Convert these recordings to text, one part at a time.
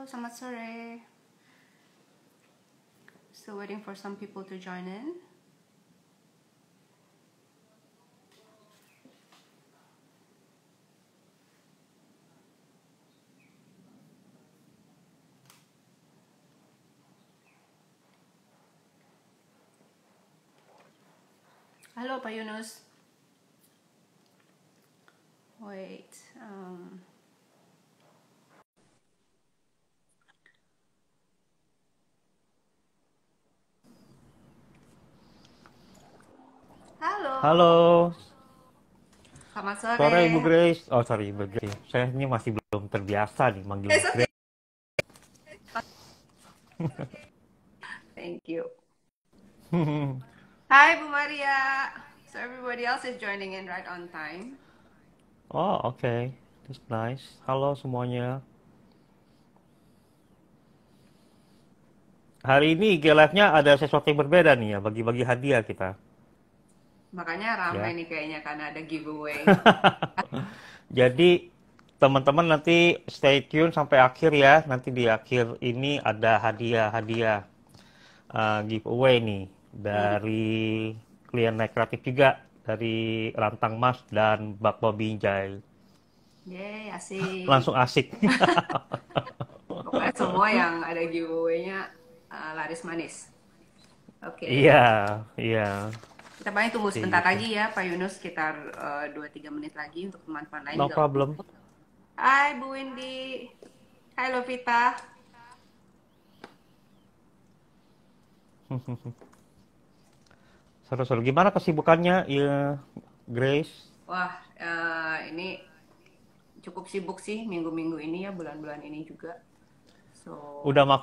selamat sore. Still waiting for some people to join in. Halo Pak Yunus. Wait. Halo. Halo, Selamat sore Ibu sore. Grace. Oh sorry Ibu Grace, saya ini masih belum terbiasa nih manggil It's okay. Grace. Thank you. Hi Bu Maria. So everybody else is joining in right on time. Oh oke, that's nice. Halo semuanya. Hari ini IG Live-nya ada sesuatu yang berbeda nih ya, bagi-bagi hadiah kita. Makanya ramai Ya. nih kayaknya karena ada giveaway. Jadi teman-teman nanti stay tune sampai akhir ya. Nanti di akhir ini ada hadiah-hadiah giveaway nih Hmm. dari klien Naik Kreatif juga dari Rantang Mas dan Bakpo Binjai. Yeay, asik. Langsung asik. Pokoknya semua yang ada giveaway-nya laris manis. Oke. Iya, iya, Kita paling tunggu kayak sebentar gitu. lagi ya Pak Yunus, sekitar 2-3 menit lagi untuk teman-teman lain No juga. problem. Hai Bu Windy. Hai Lovita. Seru-seru. Gimana kesibukannya, ya, Grace? Wah, ini cukup sibuk sih minggu-minggu ini ya, bulan-bulan ini juga. So, Udah mau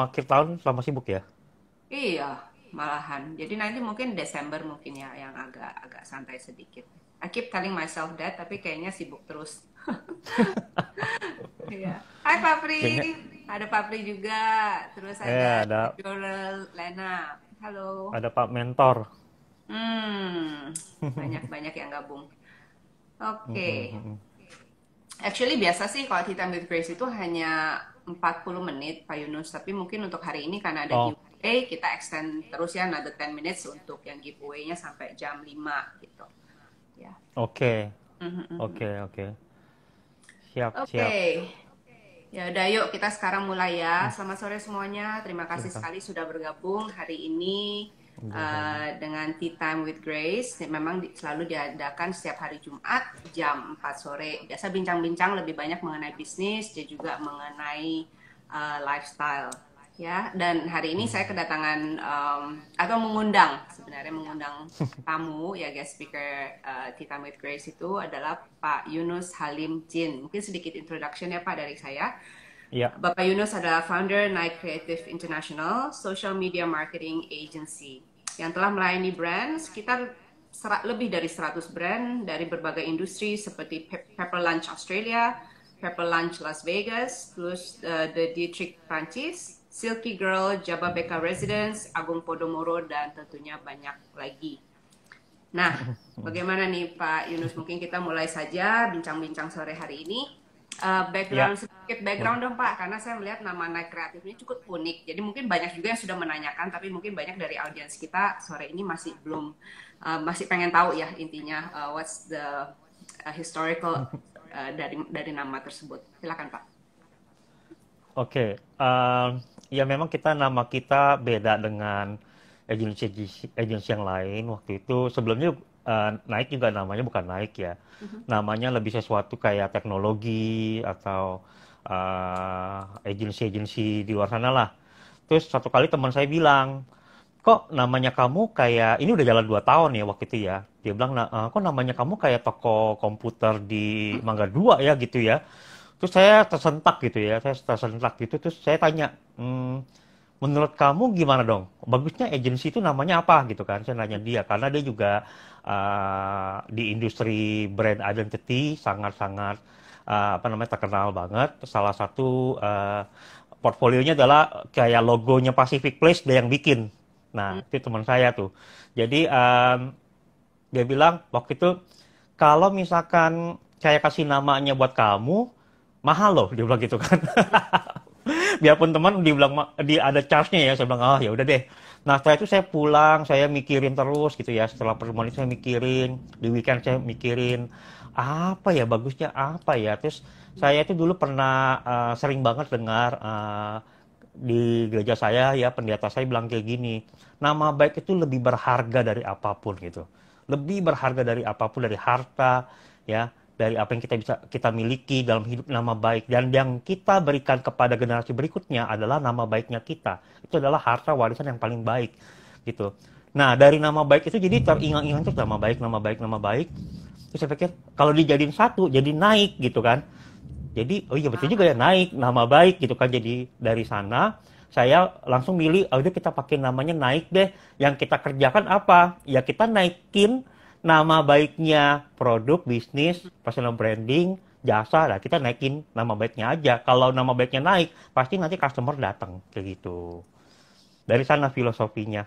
akhir tahun selama sibuk ya? iya, malahan. Jadi nanti mungkin Desember mungkin ya yang agak santai sedikit. I keep telling myself that, tapi kayaknya sibuk terus. Iya. Hai Papri, Kayaknya, ada Papri juga. Terus ada ada Joel Lena. Halo. ada Pak Mentor. Hmm, banyak-banyak yang gabung. Oke. Actually biasa sih kalau Tea Time with Grace itu hanya 40 menit Pak Yunus, tapi mungkin untuk hari ini karena ada Oh, giveaway, kita extend terus ya another 10 minutes untuk yang giveaway-nya sampai jam 5 gitu. Ya. oke, Mhm. oke, oke. Siap, Oke. siap. Ya udah yuk kita sekarang mulai ya. Selamat sore semuanya. Terima kasih Silakan. sekali sudah bergabung hari ini Udah. dengan Tea Time with Grace. Memang selalu diadakan setiap hari Jumat jam 4 sore. Biasa bincang-bincang lebih banyak mengenai bisnis dan juga mengenai lifestyle. Ya, dan hari ini saya kedatangan atau sebenarnya mengundang tamu ya guest speaker Tea Time with Grace itu adalah Pak Yunus Halim Jin. Mungkin sedikit introduction ya Pak dari saya. Iya, Bapak Yunus adalah founder Nike Creative International, social media marketing agency yang telah melayani brand sekitar lebih dari 100 brand dari berbagai industri seperti Pepper Lunch Australia, Pepper Lunch Las Vegas, plus The Dietrich Prancis, Silky Girl, Jabba Beka Residence, Agung Podomoro, dan tentunya banyak lagi. Nah, bagaimana nih Pak Yunus? Mungkin kita mulai saja bincang-bincang sore hari ini. iya. Sedikit background dong Pak, karena saya melihat nama Nike Kreatif ini cukup unik. Jadi mungkin banyak juga yang sudah menanyakan, tapi mungkin banyak dari audiens kita sore ini masih belum, masih pengen tahu ya intinya what's the historical dari nama tersebut. Silakan Pak. Oke, ya memang nama kita beda dengan agensi yang lain. Waktu itu sebelumnya Nike juga namanya bukan Nike ya, namanya lebih sesuatu kayak teknologi atau agensi-agensi di luar sana lah. Terus satu kali teman saya bilang, kok namanya kamu kayak ini udah jalan 2 tahun ya waktu itu ya. Dia bilang, kok namanya kamu kayak toko komputer di Mangga Dua ya gitu ya. Terus saya tersentak gitu ya, saya tersentak gitu. Terus saya tanya, menurut kamu gimana dong? Bagusnya agensi itu namanya apa gitu kan? Saya nanya dia, karena dia juga di industri brand identity sangat-sangat apa namanya terkenal banget. Salah satu portfolionya adalah kayak logonya Pacific Place dia yang bikin. Nah, itu teman saya tuh. Jadi dia bilang waktu itu kalau misalkan saya kasih namanya buat kamu mahal loh dia bilang gitu kan. Biarpun teman dibilang ada charge-nya ya, saya bilang ya udah deh. Nah setelah itu saya pulang, saya mikirin terus gitu ya. Setelah pertemuan itu saya mikirin, di weekend saya mikirin apa ya bagusnya apa ya. Terus saya itu dulu pernah sering banget dengar di gereja saya ya pendeta saya bilang kayak gini, nama baik itu lebih berharga dari apapun gitu, lebih berharga dari apapun, dari harta ya, dari apa yang kita miliki dalam hidup. Nama baik dan yang kita berikan kepada generasi berikutnya adalah nama baiknya kita, itu adalah harta warisan yang paling baik gitu. Nah dari nama baik itu jadi teringat-ingat tuh nama baik, nama baik, nama baik. Terus saya pikir kalau dijadiin satu jadi naik gitu kan. Jadi, oh iya betul juga ya, naik, nama baik gitu kan. Jadi dari sana saya langsung milih, oh udah kita pakai namanya naik deh. Yang kita kerjakan apa? Ya kita naikin nama baiknya produk, bisnis, personal branding, jasa. Lah kita naikin nama baiknya aja. Kalau nama baiknya naik, pasti nanti customer datang kayak gitu. Dari sana filosofinya.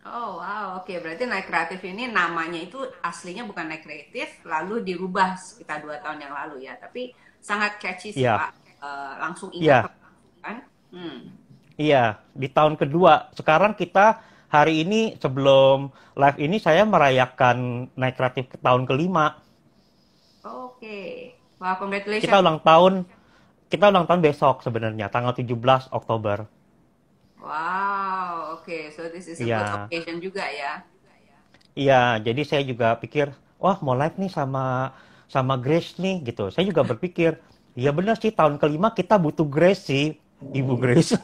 Oh wow, oke. Berarti Night Kreatif ini namanya itu aslinya bukan Night Kreatif, lalu dirubah sekitar 2 tahun yang lalu ya. Tapi sangat catchy sih Iya, Pak. Langsung ingat iya, kan? Hmm. iya. Di tahun kedua. Sekarang kita hari ini sebelum live ini saya merayakan naik kreatif ke tahun kelima. Oke. Wah, Kita congratulations. ulang tahun, kita ulang tahun besok sebenarnya, tanggal 17 Oktober. Wow, oke. So this is a good Iya, occasion juga ya. iya. Jadi saya juga pikir, wah mau live nih sama sama Grace nih gitu. Saya juga berpikir, iya benar sih tahun kelima kita butuh Grace sih, Ibu Grace.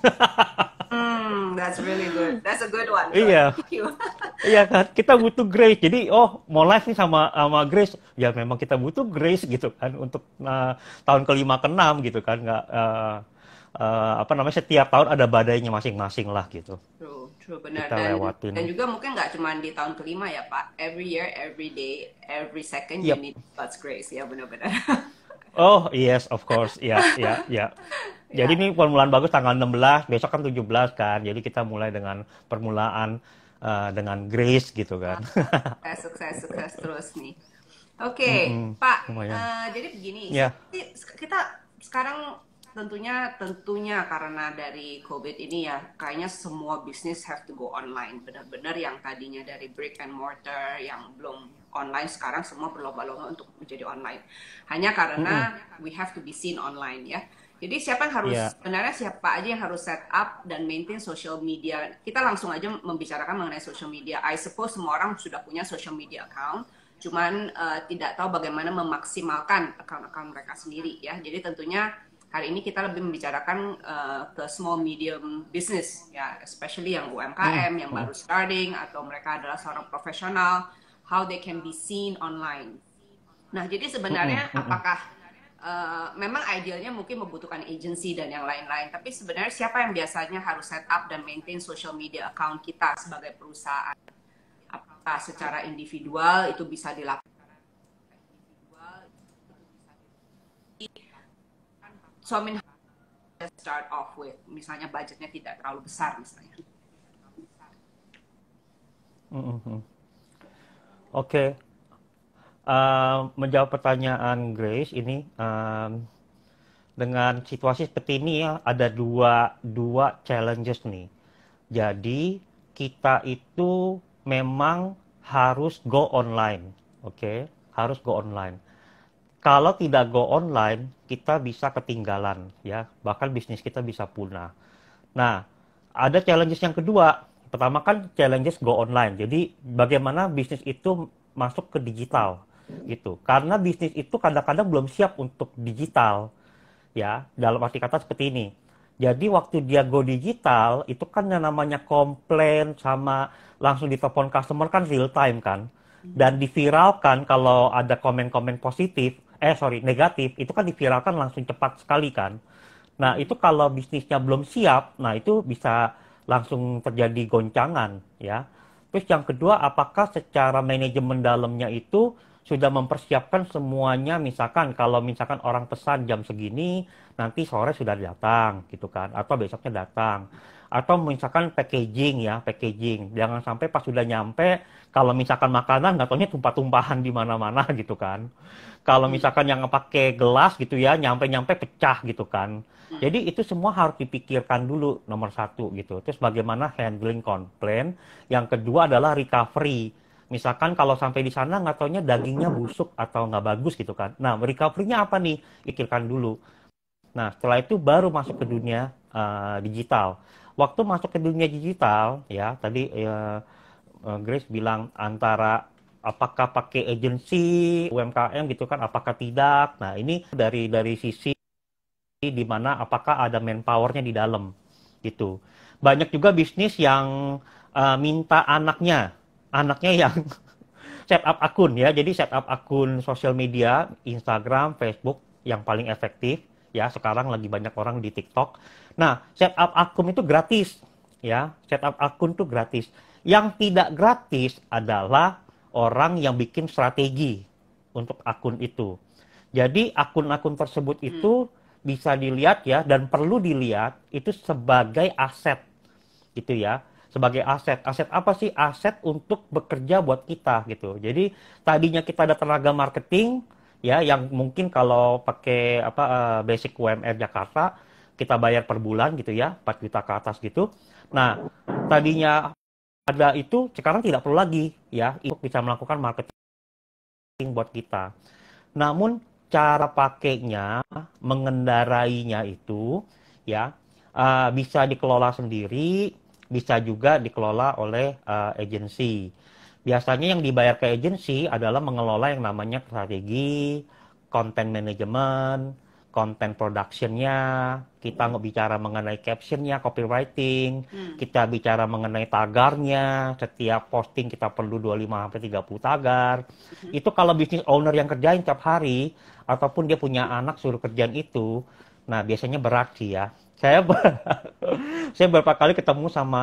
That's really good. That's a good one. So Iya, thank you. iya kan, kita butuh Grace. Jadi, oh mau live nih sama sama Grace, ya memang kita butuh Grace gitu kan untuk tahun kelima keenam gitu kan, nggak apa namanya setiap tahun ada badainya masing-masing lah gitu. True, true, benar. Kita Dan lewatin. juga mungkin nggak cuma di tahun kelima ya Pak. Every year, every day, every second you Yep. need God's grace ya benar-benar. Oh yes, of course, ya, ya, ya. Jadi Ya, ini permulaan bagus tanggal 16, besok kan 17 kan. Jadi kita mulai dengan permulaan dengan Grace gitu kan. sukses, sukses, sukses terus nih. Oke, Mm-mm, Pak. lumayan. Jadi begini, Ya, kita sekarang tentunya karena dari COVID ini ya, kayaknya semua bisnis have to go online. Benar-benar yang tadinya dari brick and mortar, yang belum online sekarang semua berlomba-lomba untuk menjadi online. Hanya mm-mm, karena we have to be seen online ya. Jadi ya, sebenarnya siapa aja yang harus set up dan maintain social media. Kita langsung aja membicarakan mengenai social media. I suppose semua orang sudah punya social media account, cuman tidak tahu bagaimana memaksimalkan account-account mereka sendiri ya. Jadi tentunya hari ini kita lebih membicarakan ke small medium business ya, especially yang mm-mm, UMKM yang mm-mm, baru starting atau mereka adalah seorang profesional, how they can be seen online. Nah, jadi mm-mm, sebenarnya mm-mm. apakah memang idealnya mungkin membutuhkan agency dan yang lain-lain, tapi sebenarnya siapa yang biasanya harus set up dan maintain social media account kita sebagai perusahaan? Apakah secara individual itu bisa dilakukan? So, I mean, start off with, misalnya budgetnya tidak terlalu besar misalnya. Mm-mm, mm-mm. Oke, menjawab pertanyaan Grace ini, dengan situasi seperti ini ya, ada dua challenges nih. Jadi, kita itu memang harus go online, oke? Harus go online. Kalau tidak go online, kita bisa ketinggalan, ya. Bahkan bisnis kita bisa punah. Nah, ada challenges yang kedua. Pertama kan challenges go online. Jadi, bagaimana bisnis itu masuk ke digital, gitu. Karena bisnis itu kadang-kadang belum siap untuk digital, ya, dalam arti kata seperti ini. Jadi waktu dia go digital itu kan yang namanya komplain sama langsung ditelepon customer kan real time kan, dan diviralkan kalau ada komen-komen positif, negatif itu kan diviralkan langsung cepat sekali kan. Nah itu kalau bisnisnya belum siap, nah itu bisa langsung terjadi goncangan ya. Terus yang kedua, apakah secara manajemen dalamnya itu sudah mempersiapkan semuanya, misalkan kalau misalkan orang pesan jam segini, nanti sore sudah datang gitu kan, atau besoknya datang. Atau misalkan packaging ya, packaging. Jangan sampai pas sudah nyampe, kalau misalkan makanan nggak taunya tumpah-tumpahan di mana-mana gitu kan. Kalau Hmm. misalkan yang pakai gelas gitu ya, nyampe-nyampe pecah gitu kan. Hmm. Jadi itu semua harus dipikirkan dulu nomor satu gitu. Terus bagaimana handling komplain. Yang kedua adalah recovery. Misalkan kalau sampai di sana nggak taunya dagingnya busuk atau nggak bagus gitu kan. Nah, recovery-nya apa nih? Pikirkan dulu. Nah, setelah itu baru masuk ke dunia digital. Waktu masuk ke dunia digital, ya tadi Grace bilang antara apakah pakai agensi UMKM gitu kan, apakah tidak. Nah, ini dari sisi di mana apakah ada manpower-nya di dalam gitu. Banyak juga bisnis yang minta anaknya yang setup akun ya. Jadi setup akun sosial media, Instagram, Facebook yang paling efektif ya. Sekarang lagi banyak orang di TikTok. Nah, setup akun itu gratis ya. Setup akun itu gratis. Yang tidak gratis adalah orang yang bikin strategi untuk akun itu. Jadi akun-akun tersebut Hmm. itu bisa dilihat ya dan perlu dilihat itu sebagai aset gitu ya, sebagai aset. Aset apa sih? Aset untuk bekerja buat kita gitu. Jadi tadinya kita ada tenaga marketing ya yang mungkin kalau pakai basic UMR Jakarta kita bayar per bulan gitu ya, 4 juta ke atas gitu. Nah, tadinya ada itu sekarang tidak perlu lagi ya untuk bisa melakukan marketing buat kita. Namun cara pakainya, mengendarainya itu ya bisa dikelola sendiri, bisa juga dikelola oleh agensi. Biasanya yang dibayar ke agensi adalah mengelola yang namanya strategi, content management, content productionnya, kita bicara mengenai captionnya, copywriting, Hmm. kita bicara mengenai tagarnya, setiap posting kita perlu 25-30 tagar. Hmm. Itu kalau bisnis owner yang kerjain tiap hari, ataupun dia punya anak suruh kerjaan itu, nah biasanya berat sih ya. Saya saya beberapa kali ketemu sama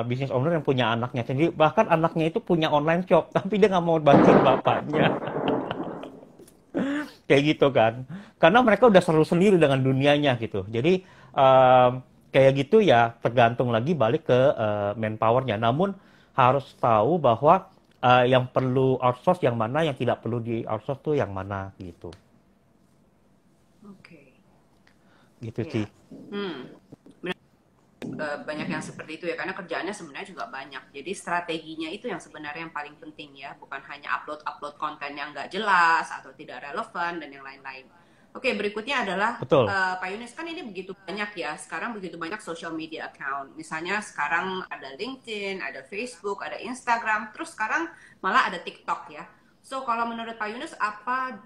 bisnis owner yang punya anaknya sendiri, bahkan anaknya itu punya online shop, tapi dia nggak mau bantuin bapaknya. Kayak gitu kan. Karena mereka udah seru sendiri dengan dunianya gitu. Jadi kayak gitu ya tergantung lagi balik ke manpowernya. Namun harus tahu bahwa yang perlu outsource yang mana, yang tidak perlu di outsource tuh yang mana gitu. Oke. Gitu sih. Ya. Hmm. Banyak yang seperti itu ya karena kerjaannya sebenarnya juga banyak. Jadi strateginya itu yang sebenarnya yang paling penting ya, bukan hanya upload konten yang nggak jelas atau tidak relevan dan yang lain-lain. Oke, berikutnya adalah Betul. Pak Yunis, kan ini begitu banyak ya. Sekarang begitu banyak social media account. Misalnya sekarang ada LinkedIn, ada Facebook, ada Instagram, terus sekarang malah ada TikTok ya. So kalau menurut Pak Yunus apa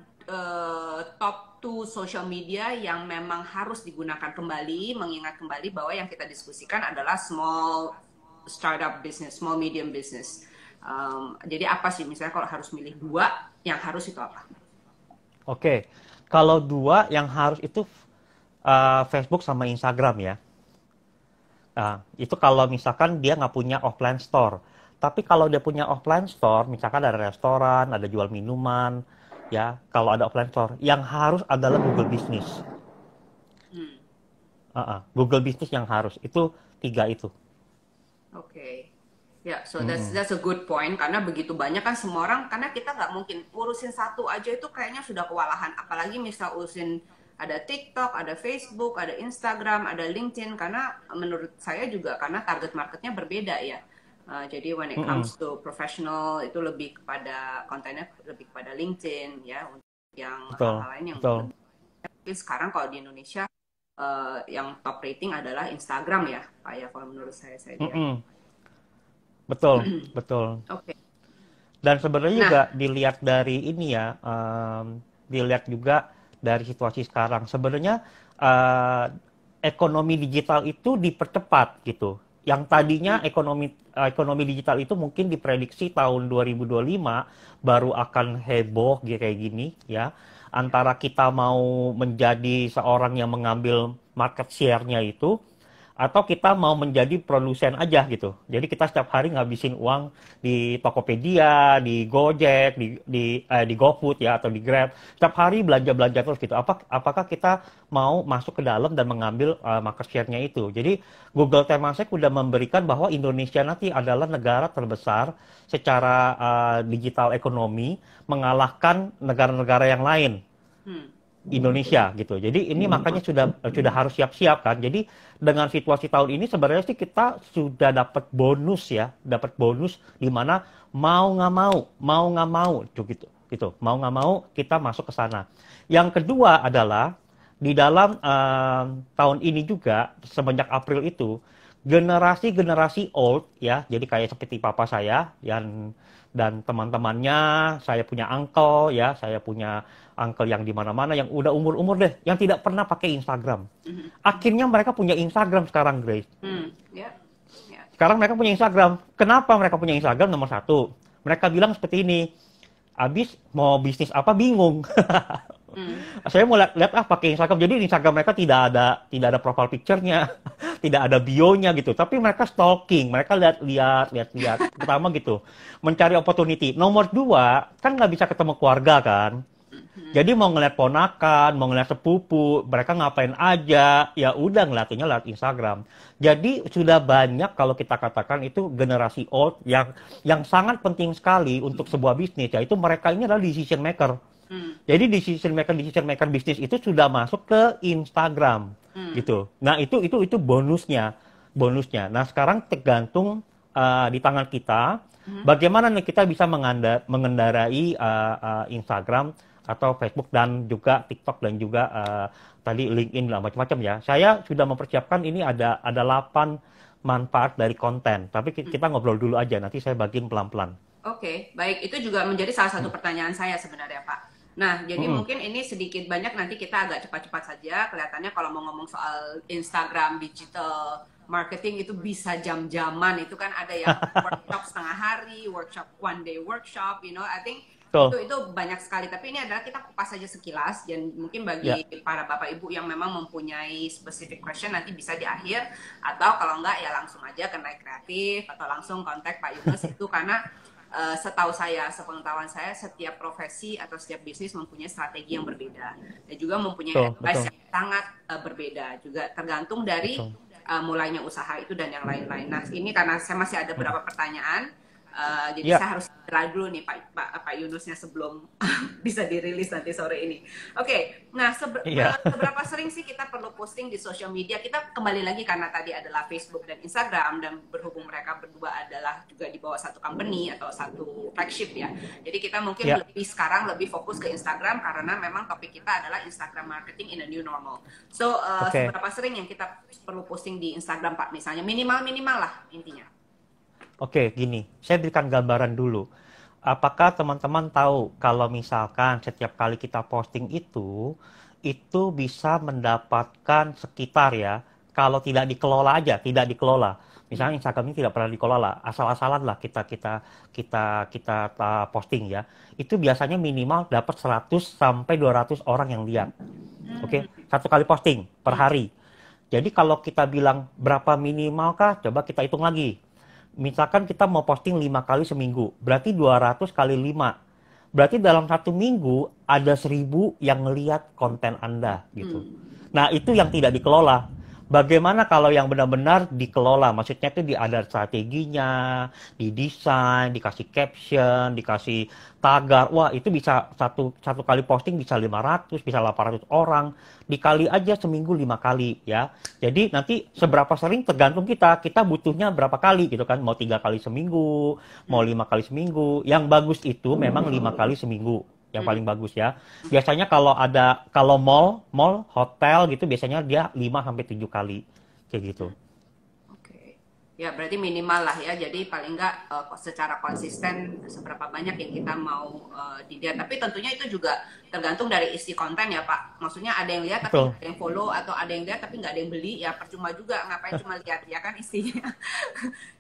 top 2 social media yang memang harus digunakan kembali, mengingat kembali bahwa yang kita diskusikan adalah small startup business, small medium business. Jadi apa sih misalnya kalau harus milih 2, yang harus itu apa? Oke. Kalau dua yang harus itu Facebook sama Instagram ya. Nah, itu kalau misalkan dia nggak punya offline store. Tapi kalau dia punya offline store, misalkan ada restoran, ada jual minuman, ya, kalau ada offline store, yang harus adalah Google Business. Hmm. Google Business yang harus. Itu tiga itu. Oke. Okay. Ya, yeah, so Mm-mm. that's a good point karena begitu banyak kan semua orang karena kita nggak mungkin urusin satu aja itu kayaknya sudah kewalahan apalagi misal urusin ada TikTok, ada Facebook, ada Instagram, ada LinkedIn karena menurut saya juga karena target marketnya berbeda ya. Jadi when it Mm-mm. comes to professional itu lebih kepada kontennya lebih kepada LinkedIn ya untuk yang Betul, hal-hal lain yang betul. lebih. Tapi sekarang kalau di Indonesia yang top rating adalah Instagram ya, Pak ya kalau menurut saya lihat. Mm-mm. Betul, betul. Oke. Okay. Dan sebenarnya Nah, juga dilihat dari ini ya, dilihat juga dari situasi sekarang. Sebenarnya eh, ekonomi digital itu dipercepat gitu. Yang tadinya hmm, ekonomi digital itu mungkin diprediksi tahun 2025 baru akan heboh kayak gini ya. Antara kita mau menjadi seorang yang mengambil market share-nya itu atau kita mau menjadi produsen aja gitu. Jadi kita setiap hari ngabisin uang di Tokopedia, di Gojek, di GoFood ya atau di Grab. Setiap hari belanja-belanja terus gitu. Apakah kita mau masuk ke dalam dan mengambil market share-nya itu? Jadi Google Temasek udah memberikan bahwa Indonesia nanti adalah negara terbesar secara digital ekonomi mengalahkan negara-negara yang lain. Indonesia gitu. Jadi ini makanya sudah harus siap-siap kan. Jadi dengan situasi tahun ini sebenarnya sih kita sudah dapat bonus ya, dapat bonus di mana mau nggak mau gitu. Mau nggak mau kita masuk ke sana. Yang kedua adalah di dalam tahun ini juga semenjak April itu generasi old ya, jadi kayak seperti papa saya yang dan teman-temannya, saya punya uncle ya, saya punya uncle yang di mana-mana yang udah umur-umur deh, yang tidak pernah pakai Instagram. Akhirnya mereka punya Instagram sekarang, Grace. Ya, ya. Sekarang mereka punya Instagram. Kenapa mereka punya Instagram? Nomor satu, mereka bilang seperti ini, abis mau bisnis apa bingung. Saya mau lihat pakai Instagram. Jadi di Instagram mereka tidak ada profile picture-nya, tidak ada bio-nya gitu. Tapi mereka stalking, mereka lihat. Pertama gitu, mencari opportunity. Nomor dua, kan nggak bisa ketemu keluarga kan. Jadi mau ngeliat ponakan, mau ngeliat sepupu, mereka ngapain aja, ya udah ngeliatinnya lewat Instagram. Jadi sudah banyak kalau kita katakan itu generasi old yang sangat penting sekali untuk sebuah bisnis, yaitu mereka ini adalah decision maker. Jadi decision maker bisnis itu sudah masuk ke Instagram gitu. Nah, itu bonusnya. Nah, sekarang tergantung di tangan kita bagaimana nih kita bisa mengendarai Instagram atau Facebook dan juga TikTok dan juga tadi LinkedIn lah macam-macam ya. Saya sudah mempersiapkan ini ada 8 manfaat dari konten. Tapi kita ngobrol dulu aja, nanti saya bagiin pelan-pelan. Oke, baik. Itu juga menjadi salah satu pertanyaan saya sebenarnya, Pak. Nah, jadi mungkin ini sedikit banyak nanti kita agak cepat-cepat saja. Kelihatannya kalau mau ngomong soal Instagram, digital marketing itu bisa jam-jaman. Itu kan ada yang workshop setengah hari, workshop one day workshop, I think itu banyak sekali. Tapi ini adalah kita kupas saja sekilas. Dan mungkin bagi para bapak ibu yang memang mempunyai specific question nanti bisa di akhir. Atau kalau enggak ya langsung aja ke Naik Kreatif atau langsung kontak Pak Yunus itu karena setahu saya, sepengetahuan saya, setiap profesi atau setiap bisnis mempunyai strategi yang berbeda dan juga mempunyai advice yang sangat berbeda, juga tergantung dari mulainya usaha itu dan yang lain-lain. Nah, ini karena saya masih ada beberapa pertanyaan, jadi saya harus istirahat dulu nih Pak Yunusnya sebelum bisa dirilis nanti sore ini. Oke, nah seberapa sering sih kita perlu posting di sosial media? Kita kembali lagi karena tadi adalah Facebook dan Instagram dan berhubung mereka berdua adalah juga di bawah satu company atau satu flagship ya. Jadi kita mungkin sekarang lebih fokus ke Instagram karena memang topik kita adalah Instagram marketing in a new normal. So seberapa sering yang kita perlu posting di Instagram Pak? Misalnya minimal lah intinya. Oke, gini, saya berikan gambaran dulu. Apakah teman-teman tahu kalau misalkan setiap kali kita posting itu bisa mendapatkan sekitar ya, kalau tidak dikelola aja, tidak dikelola. Misalnya Instagram ini tidak pernah dikelola, asal-asalan lah kita posting ya. Itu biasanya minimal dapat 100 sampai 200 orang yang lihat. Oke, satu kali posting per hari. Jadi kalau kita bilang berapa minimal kah, coba kita hitung lagi. Misalkan kita mau posting 5 kali seminggu, berarti 200 kali 5. Berarti dalam 1 minggu ada 1000 yang ngelihat konten Anda gitu. Nah, itu yang tidak dikelola. Bagaimana kalau yang benar-benar dikelola? Maksudnya itu ada strateginya, didesain, dikasih caption, dikasih tagar. Wah, itu bisa satu kali posting bisa 500, bisa 800 orang. Dikali aja seminggu 5 kali ya. Jadi nanti seberapa sering tergantung kita butuhnya berapa kali gitu kan. Mau 3 kali seminggu, mau 5 kali seminggu. Yang bagus itu memang 5 kali seminggu. Yang paling bagus ya. Biasanya kalau mall, hotel gitu biasanya dia 5 sampai 7 kali kayak gitu. Oke. Ya, berarti minimal lah ya. Jadi paling enggak secara konsisten seberapa banyak yang kita mau dilihat. Tapi tentunya itu juga tergantung dari isi konten ya, Pak. Maksudnya ada yang lihat tapi nggak ada yang follow atau ada yang lihat tapi nggak ada yang beli, ya percuma juga, ngapain cuma lihat ya kan isinya.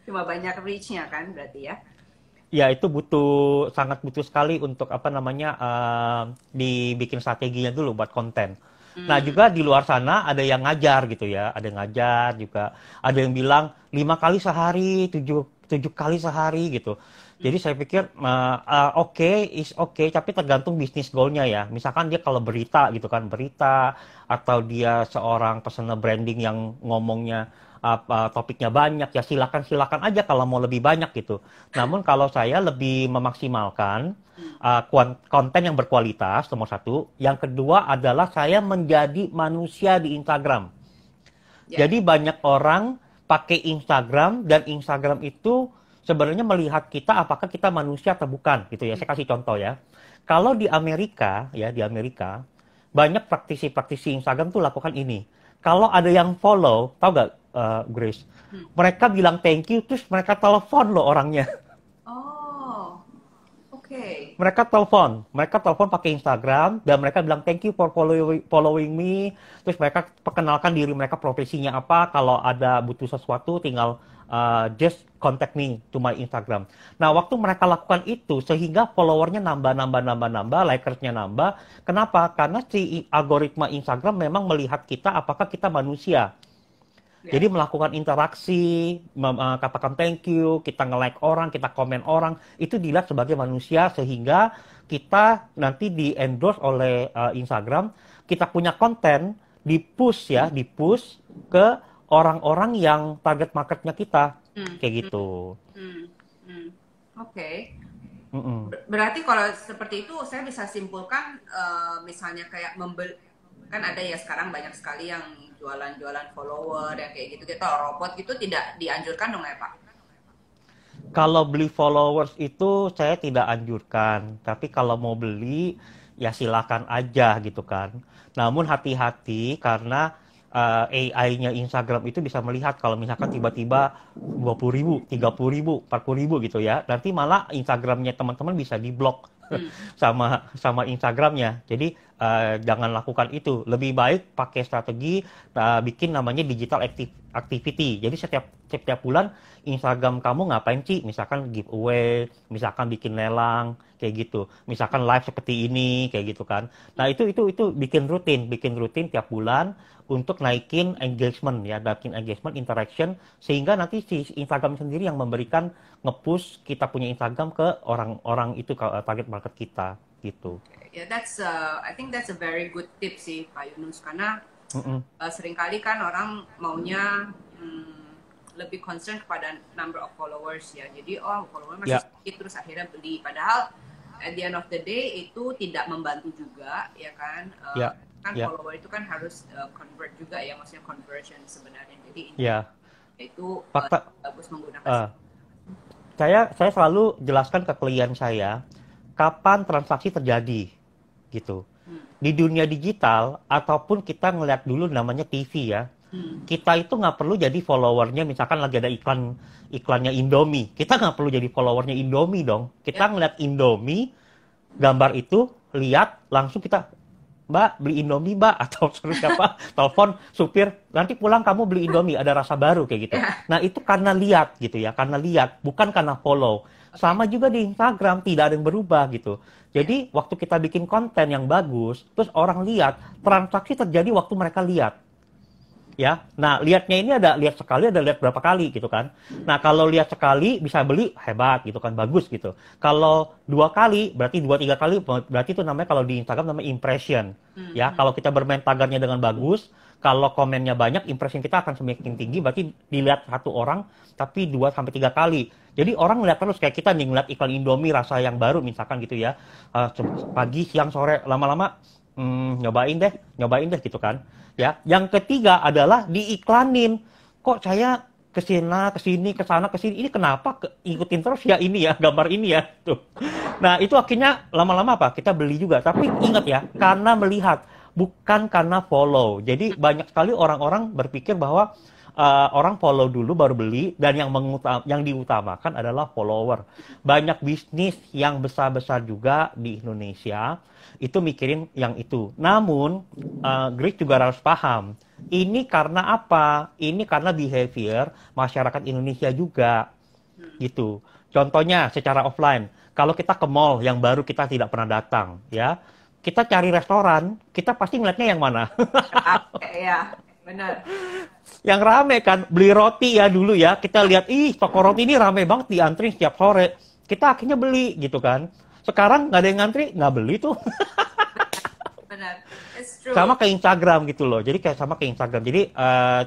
Cuma banyak reach-nya kan berarti ya. Ya, itu sangat butuh sekali untuk dibikin strateginya dulu buat konten. Nah, juga di luar sana ada yang ngajar gitu ya, ada yang ngajar juga, ada yang bilang 5 kali sehari, 7 kali sehari gitu. Jadi saya pikir oke, is oke, tapi tergantung bisnis goalnya ya. Misalkan dia kalau berita gitu kan, berita atau dia seorang personal branding yang ngomongnya apa topiknya banyak ya silakan silakan aja kalau mau lebih banyak gitu. Namun kalau saya lebih memaksimalkan konten yang berkualitas nomor satu. Yang kedua adalah saya menjadi manusia di Instagram. Ya. Jadi banyak orang pakai Instagram dan Instagram itu sebenarnya melihat kita apakah kita manusia atau bukan gitu ya. Saya kasih contoh ya. Kalau di Amerika ya di Amerika banyak praktisi-praktisi Instagram tuh lakukan ini. Kalau ada yang follow, tahu gak Grace? Mereka bilang thank you terus mereka telepon loh orangnya. Oh, oke. Mereka telepon pakai Instagram dan mereka bilang thank you for following me. Terus mereka perkenalkan diri mereka profesinya apa. Kalau ada butuh sesuatu tinggal just contact me to my Instagram. Nah, waktu mereka lakukan itu sehingga followernya nambah, likersnya nambah. Kenapa? Karena si algoritma Instagram memang melihat kita apakah kita manusia. Ya. Jadi melakukan interaksi, katakan thank you, kita nge-like orang, kita komen orang, itu dilihat sebagai manusia sehingga kita nanti di-endorse oleh Instagram, kita punya konten, di-push ke orang-orang yang target marketnya kita. Kayak gitu. Hmm, hmm. Oke. Mm-mm. Berarti kalau seperti itu saya bisa simpulkan misalnya kayak kan ada ya sekarang banyak sekali yang jualan-jualan follower yang kayak gitu-gitu robot gitu tidak dianjurkan dong ya Pak? Kalau beli followers itu saya tidak anjurkan, tapi kalau mau beli ya silakan aja gitu kan. Namun hati-hati karena AI-nya Instagram itu bisa melihat kalau misalkan tiba-tiba 20.000, 30.000, 40.000 gitu ya. Nanti malah Instagramnya teman-teman bisa diblok sama Instagramnya. Jadi jangan lakukan itu. Lebih baik pakai strategi bikin namanya digital activity. Jadi setiap bulan Instagram kamu ngapain sih? Misalkan giveaway, misalkan bikin lelang kayak gitu. Misalkan live seperti ini kayak gitu kan. Nah, itu bikin rutin tiap bulan untuk naikin engagement ya, naikin engagement interaction sehingga nanti si Instagram sendiri yang memberikan nge-push kita punya Instagram ke orang-orang itu ke target market kita gitu. Ya, I think that's a very good tip sih Pak Yunus karena Mm-mm. seringkali kan orang maunya lebih concern kepada number of followers ya. Jadi follower masih sedikit terus akhirnya beli. Padahal at the end of the day itu tidak membantu juga ya kan. Kan follower itu kan harus convert juga ya, maksudnya conversion sebenarnya. Jadi itu bagus menggunakan. Saya selalu jelaskan ke klien saya kapan transaksi terjadi gitu. Di dunia digital ataupun kita ngeliat dulu namanya TV ya. Kita itu nggak perlu jadi followernya, misalkan lagi ada iklannya Indomie. Kita nggak perlu jadi followernya Indomie dong. Kita ngeliat Indomie, gambar itu, lihat, langsung kita, Mbak, beli Indomie, Mbak. Atau suruh siapa, telepon supir, nanti pulang kamu beli Indomie, ada rasa baru, kayak gitu. Nah, itu karena lihat gitu ya, karena lihat, bukan karena follow. Sama juga di Instagram, tidak ada yang berubah gitu. Jadi, waktu kita bikin konten yang bagus, terus orang lihat, transaksi terjadi waktu mereka lihat. Ya, nah lihatnya ini ada lihat sekali, ada lihat berapa kali gitu kan. Nah kalau lihat sekali bisa beli hebat gitu kan, bagus gitu. Kalau 2 kali berarti 2-3 kali berarti itu namanya kalau di Instagram namanya impression. Ya, kalau kita bermain tagarnya dengan bagus, kalau komennya banyak, impression kita akan semakin tinggi. Berarti dilihat 1 orang tapi 2-3 kali. Jadi orang ngeliat terus kayak kita nih ngeliat iklan Indomie rasa yang baru misalkan gitu ya. Pagi, siang, sore, lama-lama nyobain deh gitu kan. Ya, yang ketiga adalah diiklanin. Kok saya kesini, kesana, kesini. Ini kenapa ikutin terus ya ini ya, gambar ini ya. Tuh. Nah, itu akhirnya lama-lama apa? Kita beli juga. Tapi ingat ya, karena melihat, bukan karena follow. Jadi banyak sekali orang-orang berpikir bahwa orang follow dulu baru beli, dan yang diutamakan adalah follower. Banyak bisnis yang besar-besar juga di Indonesia itu mikirin yang itu. Namun, Greg juga harus paham, ini karena apa? Ini karena behavior masyarakat Indonesia juga, gitu. Contohnya secara offline, kalau kita ke mall yang baru kita tidak pernah datang, ya, kita cari restoran, kita pasti ngeliatnya yang mana? Ya, benar. Yang rame kan, beli roti ya dulu ya, kita lihat, ih toko roti ini rame banget diantri setiap sore. Kita akhirnya beli gitu kan. Sekarang nggak ada yang ngantri, nggak beli tuh. Benar, it's true. Sama ke Instagram gitu loh. Jadi kayak sama ke Instagram. Jadi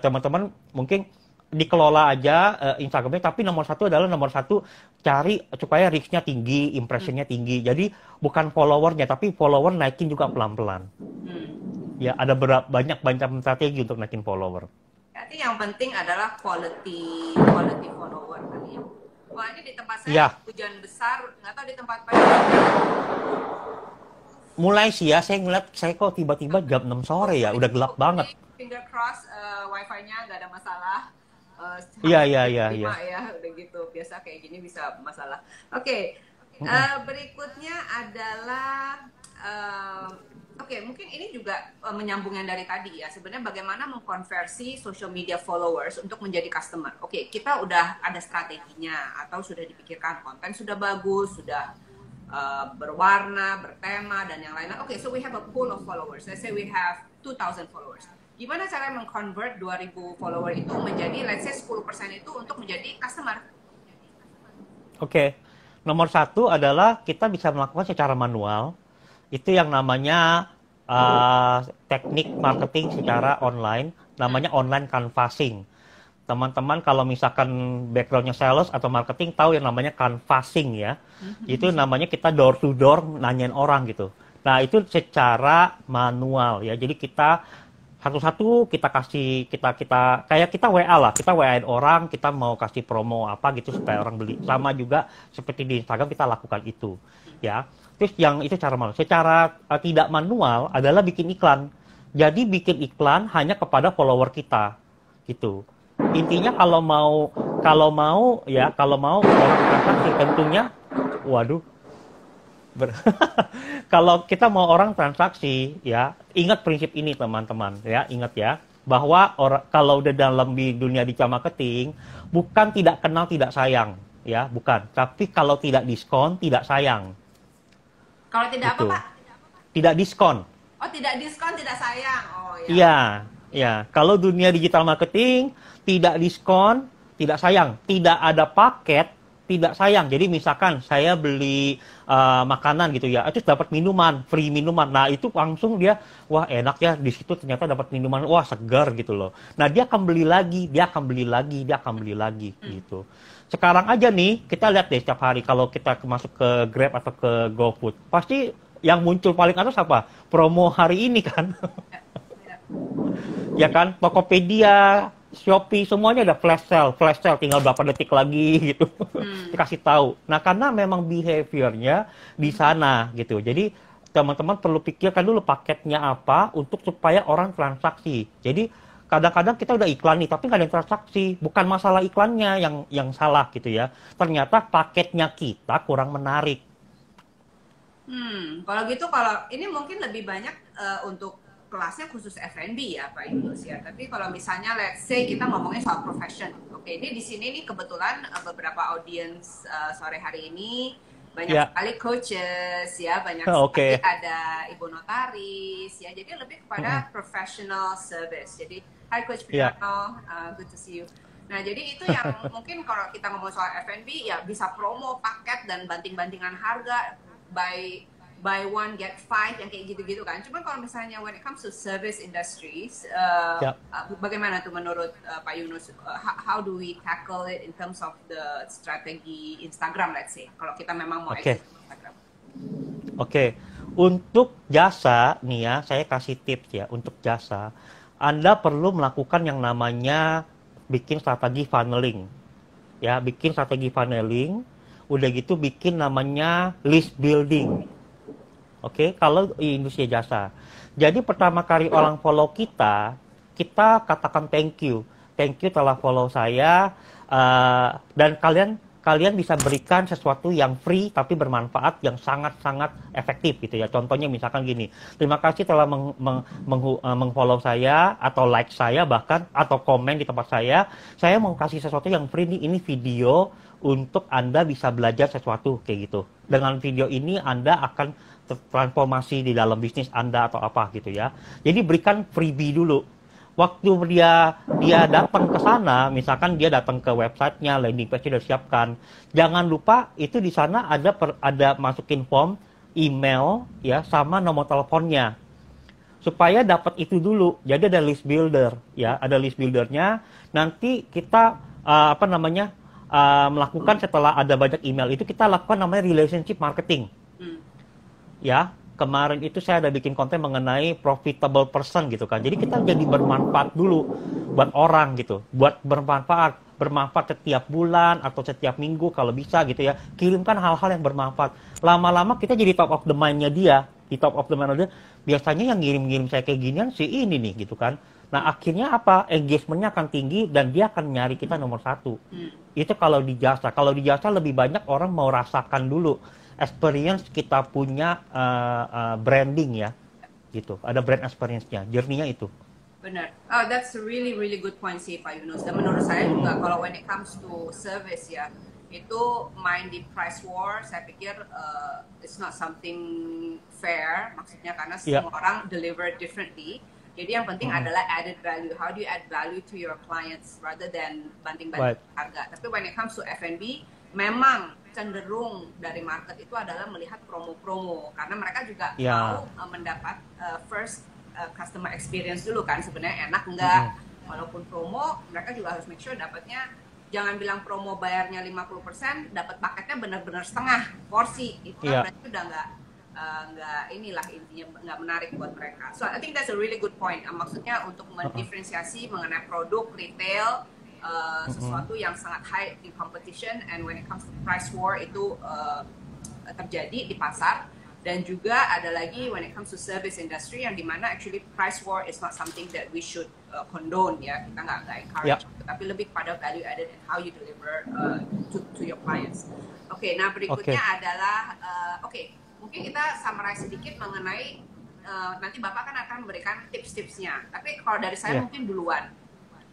teman-teman mungkin dikelola aja Instagramnya, tapi nomor satu adalah nomor satu cari supaya reach-nya tinggi, impression-nya tinggi. Jadi bukan followernya, tapi follower naikin juga pelan-pelan. Hmm. Ya ada banyak strategi untuk naikin follower. Berarti yang penting adalah quality follower kan ya. Wah, ini di tempat saya Ya, hujan besar, nggak tahu di tempat Pak. mulai sih ya, saya ngeliat, saya kok tiba-tiba jam 6 sore ya, udah gelap banget. Finger cross, wifi-nya nggak ada masalah. Iya, iya, iya, iya. 5 ya, udah gitu. Biasa kayak gini bisa masalah. Oke, berikutnya adalah mungkin ini juga menyambung yang dari tadi ya. Sebenarnya bagaimana mengkonversi social media followers untuk menjadi customer. Oke, kita udah ada strateginya atau sudah dipikirkan konten sudah bagus, sudah berwarna, bertema dan yang lain-lain. Oke, so we have a pool of followers. Let's say we have 2,000 followers. Gimana cara mengconvert 2.000 follower itu menjadi, let's say 10% itu untuk menjadi customer? Oke, nomor satu adalah kita bisa melakukan secara manual. Itu yang namanya teknik marketing secara online, namanya online canvassing. Teman-teman kalau misalkan backgroundnya sales atau marketing tahu yang namanya canvassing ya. Itu namanya kita door to door nanyain orang gitu. Nah itu secara manual ya. Jadi kita satu-satu kita kasih kayak kita WA lah, kita WA-in orang, kita mau kasih promo apa gitu supaya orang beli. Sama juga seperti di Instagram kita lakukan itu ya. Terus yang itu cara manual. Secara tidak manual adalah bikin iklan. Jadi bikin iklan hanya kepada follower kita gitu. Intinya kalau mau orang transaksi tentunya, waduh, kalau kita mau orang transaksi ya, ingat prinsip ini teman-teman ya, ingat ya, bahwa kalau udah dalam di dunia digital marketing, bukan tidak kenal tidak sayang ya, bukan, tapi kalau tidak diskon tidak sayang. Kalau tidak gitu. apa Pak? Tidak diskon. Oh, tidak diskon tidak sayang. Oh ya. Iya, ya. Kalau dunia digital marketing tidak diskon, tidak sayang. Tidak ada paket, tidak sayang. Jadi misalkan saya beli makanan gitu ya, terus dapat minuman, free minuman. Nah itu langsung dia, wah enak ya, di situ ternyata dapat minuman, wah segar gitu loh. Nah dia akan beli lagi, dia akan beli lagi gitu. Sekarang aja nih, kita lihat deh setiap hari kalau kita masuk ke Grab atau ke GoFood, pasti yang muncul paling atas apa? Promo hari ini kan. Ya kan, Tokopedia, Shopee, semuanya ada flash sale, tinggal berapa detik lagi gitu. Dikasih tahu. Nah, karena memang behaviornya di sana gitu. Jadi, teman-teman perlu pikirkan dulu paketnya apa untuk supaya orang transaksi. Jadi, kadang-kadang kita udah iklan nih, tapi nggak ada yang transaksi. Bukan masalah iklannya yang salah gitu ya. Ternyata paketnya kita kurang menarik. Kalau gitu, kalau ini mungkin lebih banyak untuk kelasnya khusus F&B ya Pak Yunus ya. Tapi kalau misalnya let's say kita ngomongin soal profession. Oke, ini di sini nih kebetulan beberapa audiens sore hari ini banyak sekali coaches ya, banyak sekali ada ibu notaris ya. Jadi lebih kepada professional service. Jadi hi Coach Priano, good to see you. Nah, jadi itu yang mungkin kalau kita ngomong soal F&B ya bisa promo, paket dan banting-bantingan harga, buy one get five yang kayak gitu-gitu kan. Cuman kalau misalnya when it comes to service industries, bagaimana tuh menurut Pak Yunus? How do we tackle it in terms of the strategi Instagram, let's say? Kalau kita memang mau eksis Instagram. Oke. Untuk jasa nih ya, saya kasih tips ya. Untuk jasa, Anda perlu melakukan yang namanya bikin strategi funneling. Ya, bikin strategi funneling. Udah gitu bikin namanya list building. Oke, kalau di industri jasa. Jadi pertama kali orang follow kita katakan thank you. Thank you telah follow saya. Dan kalian bisa berikan sesuatu yang free tapi bermanfaat, yang sangat-sangat efektif gitu ya. Contohnya misalkan gini, terima kasih telah mengfollow saya atau like saya bahkan atau komen di tempat saya. Saya mau kasih sesuatu yang free nih, ini video untuk Anda bisa belajar sesuatu kayak gitu. Dengan video ini Anda akan transformasi di dalam bisnis Anda atau apa gitu ya. Jadi berikan freebie dulu. Waktu dia datang ke sana, misalkan dia datang ke websitenya, landing page-nya udah siapkan. Jangan lupa itu di sana ada masukin form, email ya sama nomor teleponnya. Supaya dapat itu dulu. Jadi ada list builder ya, ada list buildernya. Nanti kita melakukan setelah ada banyak email itu kita lakukan namanya relationship marketing. Ya, kemarin itu saya ada bikin konten mengenai profitable person gitu kan. Jadi kita jadi bermanfaat dulu buat orang gitu, buat bermanfaat setiap bulan atau setiap minggu kalau bisa gitu ya. Kirimkan hal-hal yang bermanfaat. Lama-lama kita jadi top of the mind-nya dia. Di top of the mind-nya dia, biasanya yang ngirim-ngirim saya kayak ginian si ini nih gitu kan. Nah akhirnya apa? Engagement-nya akan tinggi dan dia akan nyari kita nomor 1. Itu kalau di jasa. Kalau di jasa lebih banyak orang mau rasakan dulu experience kita punya branding ya, gitu. Ada brand experience-nya, journey-nya itu. Benar. Oh, that's a really really good point sih Pak Yunus. Dan menurut saya juga kalau when it comes to service ya, itu main di price war, saya pikir it's not something fair. Maksudnya karena semua orang deliver differently. Jadi yang penting adalah added value. How do you add value to your clients rather than banding-banding harga. Tapi when it comes to F&B, memang cenderung dari market itu adalah melihat promo-promo karena mereka juga mau mendapat first customer experience dulu kan, sebenarnya enak enggak, walaupun promo mereka juga harus make sure dapatnya, jangan bilang promo bayarnya 50%, dapat paketnya benar-benar setengah porsi, itu kan berarti udah nggak inilah intinya nggak menarik buat mereka. So I think that's a really good point. Maksudnya untuk mendiferensiasi mengenai produk retail, sesuatu yang sangat high in competition, and when it comes to price war itu terjadi di pasar. Dan juga ada lagi when it comes to service industry yang dimana actually price war is not something that we should condone ya, kita nggak encourage, tapi lebih pada value added and how you deliver to your clients. Oke, nah berikutnya adalah mungkin kita summarize sedikit mengenai nanti Bapak kan akan memberikan tips-tipsnya, tapi kalau dari saya mungkin duluan,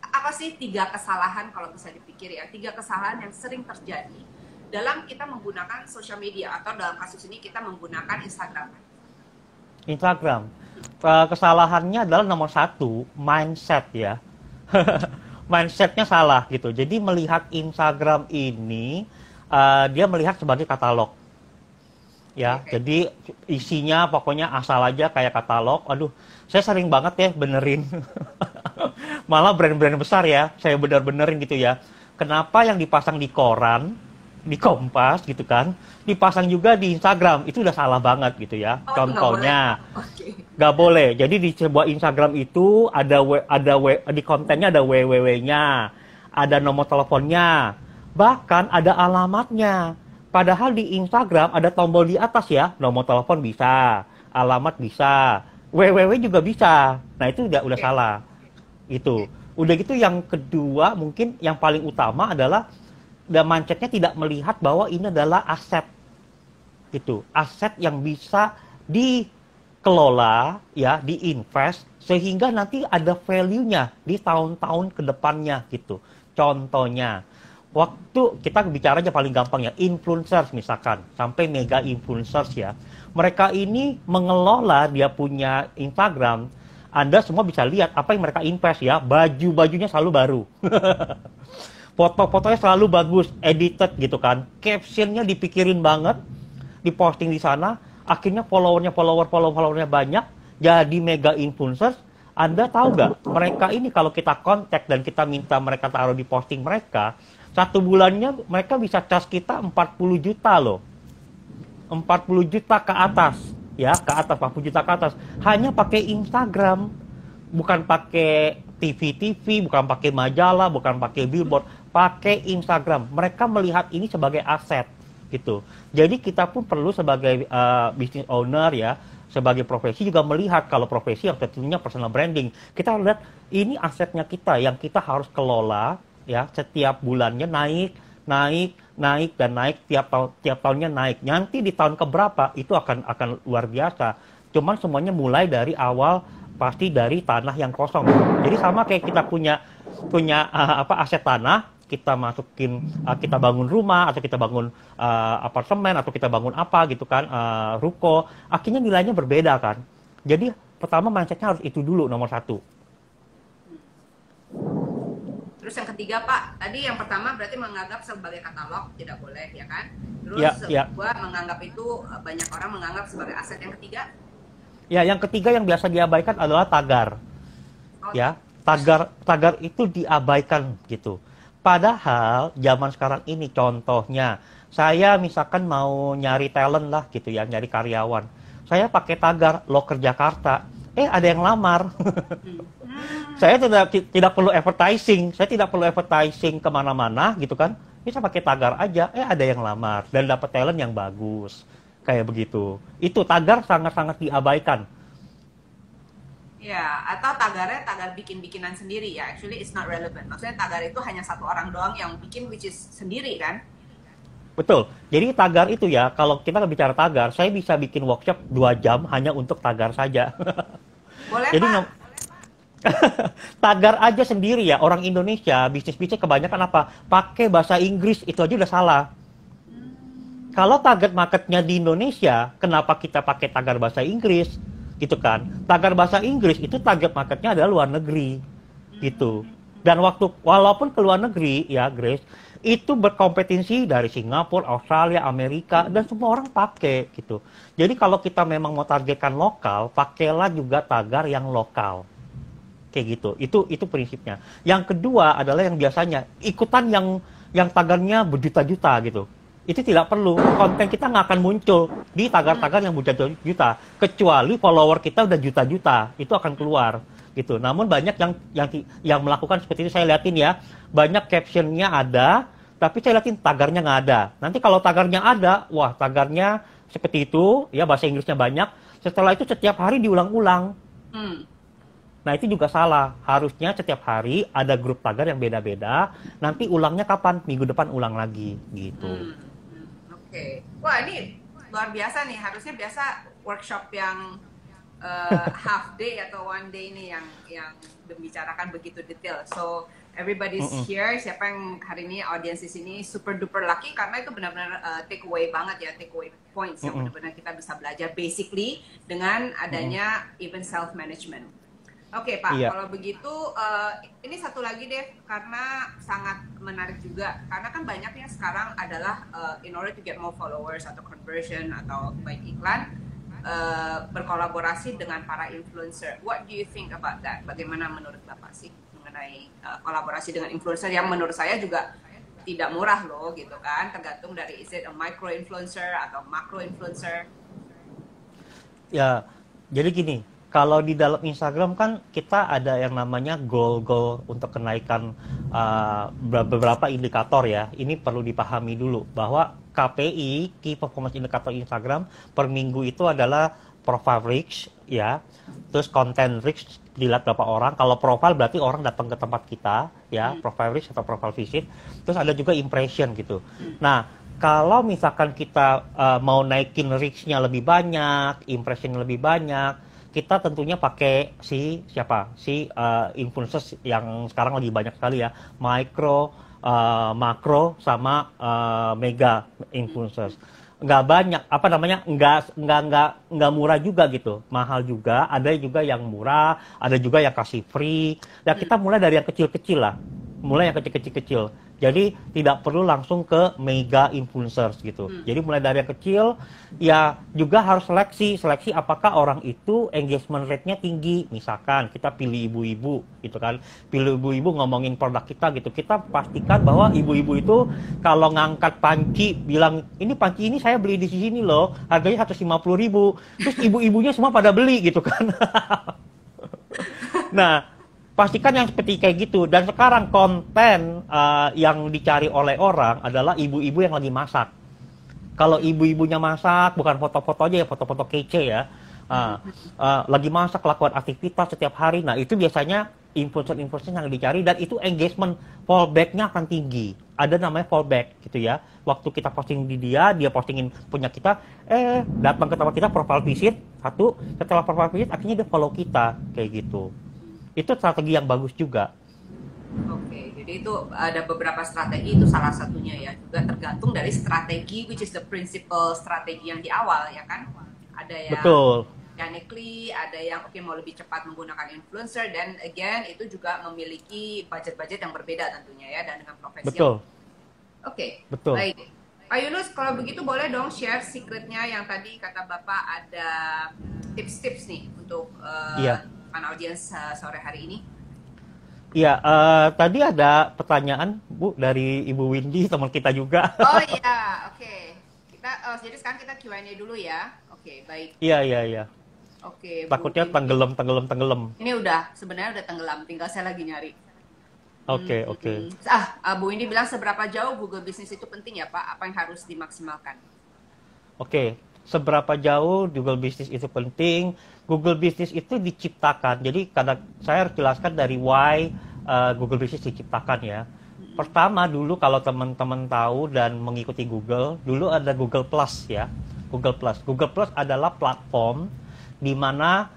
apa sih 3 kesalahan kalau bisa dipikir ya, 3 kesalahan yang sering terjadi dalam kita menggunakan social media atau dalam kasus ini kita menggunakan Instagram? Kesalahannya adalah nomor 1, mindset ya. Mindsetnya salah gitu. Jadi melihat Instagram ini dia melihat sebagai katalog. Ya, jadi isinya pokoknya asal aja kayak katalog. Aduh, saya sering banget ya benerin. Malah brand-brand besar ya, saya bener-benerin gitu ya. Kenapa yang dipasang di koran, di Kompas gitu kan, dipasang juga di Instagram, itu udah salah banget gitu ya. Contohnya nggak boleh. Jadi di sebuah Instagram itu di kontennya ada www-nya, ada nomor teleponnya, bahkan ada alamatnya. Padahal di Instagram ada tombol di atas ya, nomor telepon bisa, alamat bisa, www juga bisa. Nah itu udah salah. Itu udah gitu. Yang kedua mungkin yang paling utama adalah mindsetnya tidak melihat bahwa ini adalah aset, gitu, aset yang bisa dikelola, ya, diinvest sehingga nanti ada value-nya di tahun-tahun kedepannya, gitu. Contohnya, waktu kita bicara aja paling gampang ya, influencers misalkan, sampai mega influencers ya, mereka ini mengelola dia punya Instagram. Anda semua bisa lihat apa yang mereka invest ya, baju-bajunya selalu baru. Foto-fotonya selalu bagus, edited gitu kan. Captionnya dipikirin banget, diposting di sana. Akhirnya followernya banyak, jadi mega influencers. Anda tahu nggak? Mereka ini kalau kita kontak dan kita minta mereka taruh di posting mereka, 1 bulannya mereka bisa charge kita 40 juta loh. 40 juta ke atas, ya, ke atas 40 juta ke atas. Hanya pakai Instagram, bukan pakai TV, bukan pakai majalah, bukan pakai billboard, pakai Instagram. Mereka melihat ini sebagai aset, gitu. Jadi kita pun perlu sebagai business owner ya, sebagai profesi juga melihat, kalau profesi yang tentunya personal branding, kita lihat ini asetnya kita yang kita harus kelola ya, setiap bulannya naik dan naik, tiap tahunnya naik. Nanti di tahun keberapa itu akan luar biasa. Cuman semuanya mulai dari awal, pasti dari tanah yang kosong. Jadi sama kayak kita punya aset tanah, kita masukin, kita bangun rumah, atau kita bangun apartemen, atau kita bangun apa gitu kan, ruko, akhirnya nilainya berbeda kan. Jadi pertama mindsetnya harus itu dulu nomor satu. Terus yang ketiga Pak, tadi yang pertama berarti menganggap sebagai katalog tidak boleh ya kan? Terus Ya, ya. kedua menganggap itu banyak orang menganggap sebagai aset. Yang ketiga? Ya, yang ketiga yang biasa diabaikan adalah tagar. Oh, Ya, tagar itu diabaikan gitu. Padahal zaman sekarang ini contohnya, saya misalkan mau nyari talent lah gitu ya, nyari karyawan. Saya pakai tagar Loker Jakarta. Ada yang lamar. Saya tidak perlu advertising, saya tidak perlu advertising kemana-mana gitu kan. Bisa pakai tagar aja, ada yang lamar dan dapat talent yang bagus. Kayak begitu. Itu tagar sangat-sangat diabaikan. ya, atau tagarnya tagar bikin-bikinan sendiri ya. Actually it's not relevant. Maksudnya tagar itu hanya satu orang doang yang bikin, which is sendiri kan? Betul. Jadi tagar itu ya, kalau kita bicara tagar, saya bisa bikin workshop 2 jam hanya untuk tagar saja. Boleh Jadi Pak? tagar aja sendiri ya, orang Indonesia, bisnis-bisnis kebanyakan apa? Pakai bahasa Inggris, itu aja udah salah. Kalau target marketnya di Indonesia, kenapa kita pakai tagar bahasa Inggris? Gitu kan. Tagar bahasa Inggris itu target marketnya adalah luar negeri. Gitu. Dan walaupun ke luar negeri, ya Grace, itu berkompetensi dari Singapura, Australia, Amerika, dan semua orang pakai gitu. Jadi kalau kita memang mau targetkan lokal, pakailah juga tagar yang lokal. Kayak gitu. Itu prinsipnya. Yang kedua adalah yang biasanya ikutan yang tagarnya berjuta-juta gitu. Itu tidak perlu. Konten kita nggak akan muncul di tagar-tagar yang berjuta-juta, kecuali follower kita udah juta-juta, itu akan keluar gitu. Namun banyak yang melakukan seperti itu. Saya liatin ya, banyak captionnya ada, tapi saya liatin tagarnya nggak ada. Nanti kalau tagarnya ada, wah tagarnya seperti itu, ya bahasa Inggrisnya banyak. Setelah itu setiap hari diulang-ulang. Nah itu juga salah. Harusnya setiap hari ada grup tagar yang beda-beda. Nanti ulangnya kapan? Minggu depan ulang lagi gitu. Oke. Wah ini luar biasa nih. Harusnya biasa workshop yang half day atau one day ini yang membicarakan begitu detail. So everybody's here. Siapa yang hari ini audiens di sini super duper lucky karena itu benar-benar take away banget ya, take away points yang benar-benar kita bisa belajar basically dengan adanya even self management. Oke Pak, kalau begitu ini satu lagi deh, karena sangat menarik juga. Karena kan banyaknya sekarang adalah in order to get more followers atau conversion atau baik iklan, berkolaborasi dengan para influencer. What do you think about that? Bagaimana menurut Bapak sih mengenai kolaborasi dengan influencer yang menurut saya juga tidak murah loh gitu kan. Tergantung dari is it a micro influencer atau macro influencer. Ya, jadi gini. Kalau di dalam Instagram kan kita ada yang namanya goal untuk kenaikan beberapa indikator ya. Ini perlu dipahami dulu bahwa KPI, Key Performance Indicator Instagram, per minggu itu adalah profile reach ya. Terus content reach dilihat berapa orang. Kalau profile berarti orang datang ke tempat kita ya, profile reach atau profile visit. Terus ada juga impression gitu. Nah, kalau misalkan kita mau naikin reach-nya lebih banyak, impression lebih banyak, kita tentunya pakai influencers yang sekarang lagi banyak sekali ya, micro, makro sama mega influencers. Nggak banyak, nggak murah juga gitu, mahal juga. Ada juga yang murah, ada juga yang kasih free. Dan kita mulai dari yang kecil-kecil lah, mulai yang kecil-kecil. Jadi tidak perlu langsung ke mega influencers gitu. Jadi mulai dari yang kecil, ya juga harus seleksi apakah orang itu engagement rate-nya tinggi. Misalkan kita pilih ibu-ibu gitu kan, pilih ibu-ibu ngomongin produk kita gitu. Kita pastikan bahwa ibu-ibu itu kalau ngangkat panci bilang ini panci ini saya beli di sini loh, harganya 150.000. Terus ibu-ibunya semua pada beli gitu kan. Nah, pastikan yang seperti kayak gitu. Dan sekarang konten yang dicari oleh orang adalah ibu-ibu yang lagi masak. Kalau ibu-ibunya masak, bukan foto-foto aja ya, foto-foto kece ya. Lagi masak, lakukan aktivitas setiap hari. Nah itu biasanya influencer-influencer yang dicari. Dan itu engagement fallback-nya akan tinggi. Ada namanya fallback gitu ya. Waktu kita posting di dia postingin punya kita, datang ke tempat kita, profile visit, satu. Setelah profile visit, akhirnya dia follow kita. Kayak gitu. Itu strategi yang bagus juga. Oke, jadi Jadi itu ada beberapa strategi, itu salah satunya ya. Juga tergantung dari strategi, which is the principal strategi yang di awal ya kan. Ada yang Betul, organically, ada yang oke mau lebih cepat menggunakan influencer, dan again itu juga memiliki budget-budget yang berbeda tentunya ya, dan dengan profesi yang betul, oke, betul. baik. Pak Yunus, kalau begitu boleh dong share secretnya yang tadi kata Bapak ada tips-tips nih untuk Iya, audiens sore hari ini. iya. Tadi ada pertanyaan, Bu, dari Ibu Windy, teman kita juga. Oh iya, oke. Kita jadi sekarang kita Q&A dulu ya. Oke, baik. Iya, iya, iya. Oke, Bu Takutnya Windy. tenggelam, tenggelam, tenggelam. Ini udah sebenarnya udah tenggelam, tinggal saya lagi nyari. Oke, oke. Bu Windy bilang seberapa jauh Google Business itu penting ya Pak? Apa yang harus dimaksimalkan? Oke, seberapa jauh Google Business itu penting? Google Business itu diciptakan. Jadi kadang saya harus jelaskan dari why Google Business diciptakan ya. Pertama dulu kalau teman-teman tahu dan mengikuti Google, dulu ada Google Plus ya. Google Plus. Google Plus adalah platform di mana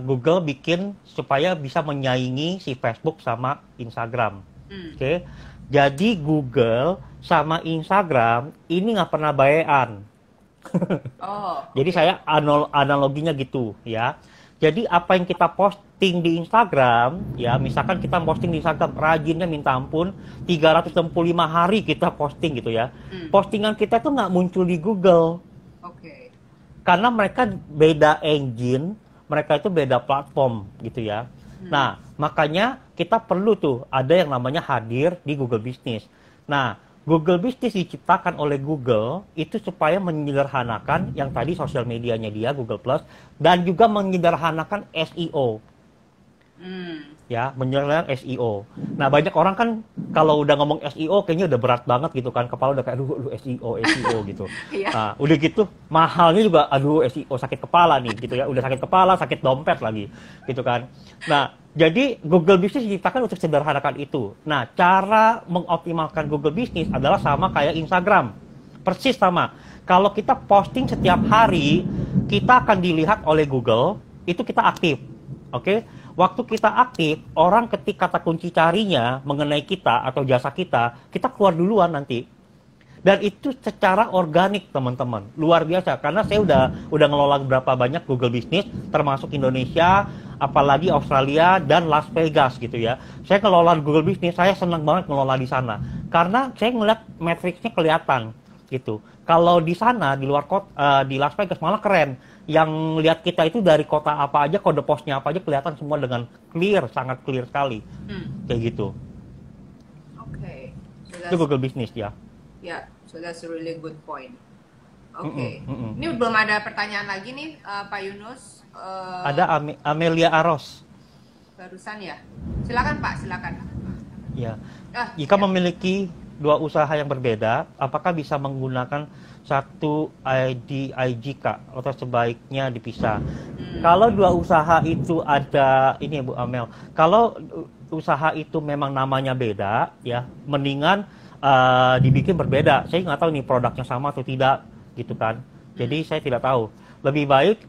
Google bikin supaya bisa menyaingi si Facebook sama Instagram. Oke. Jadi Google sama Instagram ini nggak pernah baean. Oh, Jadi saya analoginya gitu ya. Jadi apa yang kita posting di Instagram, ya misalkan kita posting di Instagram rajinnya minta ampun, 365 hari kita posting gitu ya. Postingan kita tuh nggak muncul di Google. oke. Karena mereka beda engine, mereka itu beda platform gitu ya. Nah, makanya kita perlu tuh ada yang namanya hadir di Google Business. Nah, Google Business diciptakan oleh Google itu supaya menyederhanakan yang tadi sosial medianya dia Google Plus dan juga menyederhanakan SEO. Ya, menyederhanakan SEO. Nah, banyak orang kan kalau udah ngomong SEO kayaknya udah berat banget gitu kan, kepala udah kayak aduh SEO gitu. Iya. Nah, udah gitu mahalnya juga aduh SEO sakit kepala nih gitu ya. Udah sakit kepala, sakit dompet lagi gitu kan. Nah, jadi Google Business diciptakan untuk sederhanakan itu. Nah, cara mengoptimalkan Google Business adalah sama kayak Instagram. Persis sama. Kalau kita posting setiap hari, kita akan dilihat oleh Google, itu kita aktif. Oke? Waktu kita aktif, orang ketik kata kunci carinya mengenai kita atau jasa kita keluar duluan nanti. Dan itu secara organik, teman-teman. Luar biasa karena saya udah ngelola berapa banyak Google Business termasuk Indonesia, apalagi Australia dan Las Vegas gitu ya. Saya ngelola Google Business, saya senang banget ngelola di sana. Karena saya ngeliat matriksnya kelihatan gitu. Kalau di sana di luar kota di Las Vegas malah keren. Yang lihat kita itu dari kota apa aja, kode posnya apa aja kelihatan semua dengan clear, sangat clear sekali. Kayak gitu. Oke. So Itu Google Business ya. yeah, so that's a really good point. Oke. Ini belum ada pertanyaan lagi nih, Pak Yunus. Ada Amelia Aros. Barusan ya. Silakan Pak, silakan. Ya. Jika memiliki dua usaha yang berbeda, apakah bisa menggunakan satu ID IGK atau sebaiknya dipisah? Kalau dua usaha itu ada, ini ya Bu Amel, kalau usaha itu memang namanya beda, ya mendingan dibikin berbeda. Saya nggak tahu nih produknya sama atau tidak, gitu kan. Jadi saya tidak tahu. Lebih baik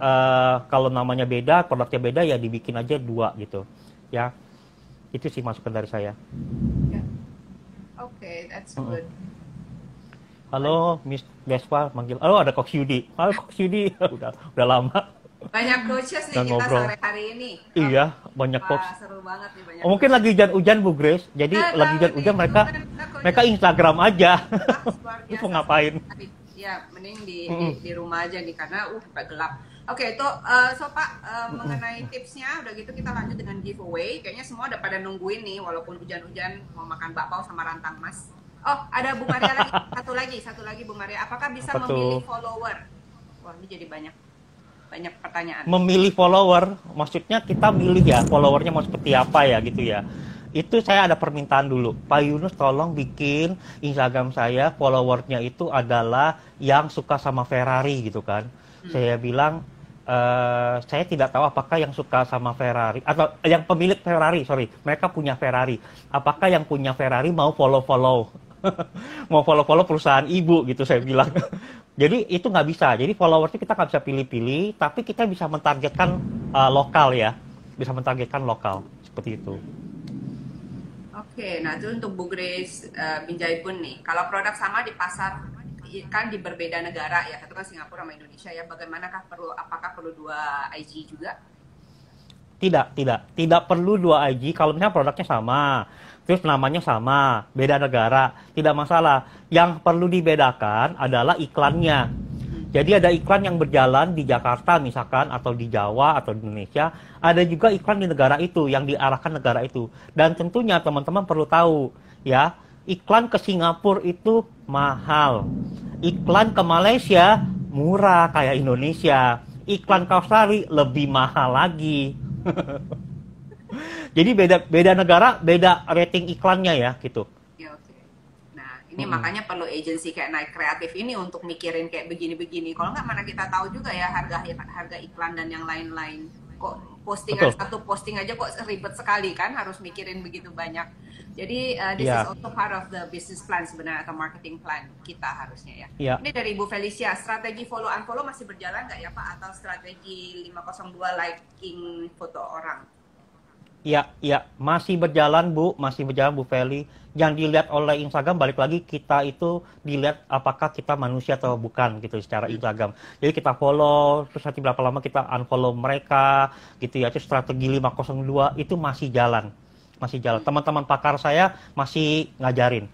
kalau namanya beda, produknya beda ya dibikin aja dua gitu, ya. Itu sih masukan dari saya. Oke, that's good. Halo, Miss Vespa manggil. Halo, ada Coach Yudi. Halo, Coach Yudi. udah lama. Banyak coaches nih Udah kita ngobrol. sore hari ini. Iya, banyak Wah, coach. seru banget nih banyak. Mungkin lagi hujan-hujan Bu Grace. Jadi lagi hujan-hujan mereka Instagram aja. Itu ngapain? Ya, mending di rumah aja nih karena sampai gelap. Oke, itu so Pak mengenai tipsnya udah gitu kita lanjut dengan giveaway. Kayaknya semua udah pada nungguin nih walaupun hujan-hujan mau makan bakpao sama rantang mas. Oh, ada Bu Maria lagi. Satu lagi Bu Maria. Apakah bisa memilih follower? Wah, ini jadi banyak pertanyaan. Memilih follower, maksudnya kita milih ya followernya mau seperti apa ya gitu ya. Itu saya ada permintaan dulu. Pak Yunus tolong bikin Instagram saya followernya itu adalah yang suka sama Ferrari gitu kan. Saya bilang saya tidak tahu apakah yang suka sama Ferrari atau yang pemilik Ferrari, mereka punya Ferrari. Apakah yang punya Ferrari mau follow mau follow perusahaan ibu gitu saya bilang. Jadi itu nggak bisa. Jadi followersnya kita nggak bisa pilih-pilih, tapi kita bisa mentargetkan lokal ya, bisa mentargetkan lokal seperti itu. Oke, nah itu untuk Bu Grace Binjai pun nih. Kalau produk sama di pasar kan di berbeda negara ya, katakan Singapura sama Indonesia ya. Bagaimanakah apakah perlu dua IG juga? Tidak perlu dua IG kalau misalnya produknya sama, terus namanya sama, beda negara, tidak masalah. Yang perlu dibedakan adalah iklannya. Jadi ada iklan yang berjalan di Jakarta misalkan, atau di Jawa, atau di Indonesia. Ada juga iklan di negara itu, yang diarahkan negara itu. Dan tentunya teman-teman perlu tahu, ya, iklan ke Singapura itu mahal. Iklan ke Malaysia murah kayak Indonesia. Iklan ke Australia lebih mahal lagi. Jadi beda negara, beda rating iklannya ya, gitu. Ya, oke. Nah, ini makanya perlu agensi kayak Nike Kreatif ini untuk mikirin kayak begini-begini. Kalau nggak mana kita tahu juga ya harga iklan dan yang lain-lain. Kok postingan Betul. satu posting aja kok ribet sekali kan, harus mikirin begitu banyak. Jadi this is Ya, also part of the business plan sebenarnya atau marketing plan kita harusnya ya. ya. Ini dari Ibu Felicia, strategi follow unfollow masih berjalan nggak ya Pak? Atau strategi 502 liking foto orang? Ya, masih berjalan Bu, masih berjalan Bu Feli. Yang dilihat oleh Instagram, balik lagi kita itu dilihat apakah kita manusia atau bukan gitu secara Instagram. Jadi kita follow, terus nanti berapa lama kita unfollow mereka gitu ya. Terus strategi 502 itu masih jalan. Masih jalan. Teman-teman pakar saya masih ngajarin.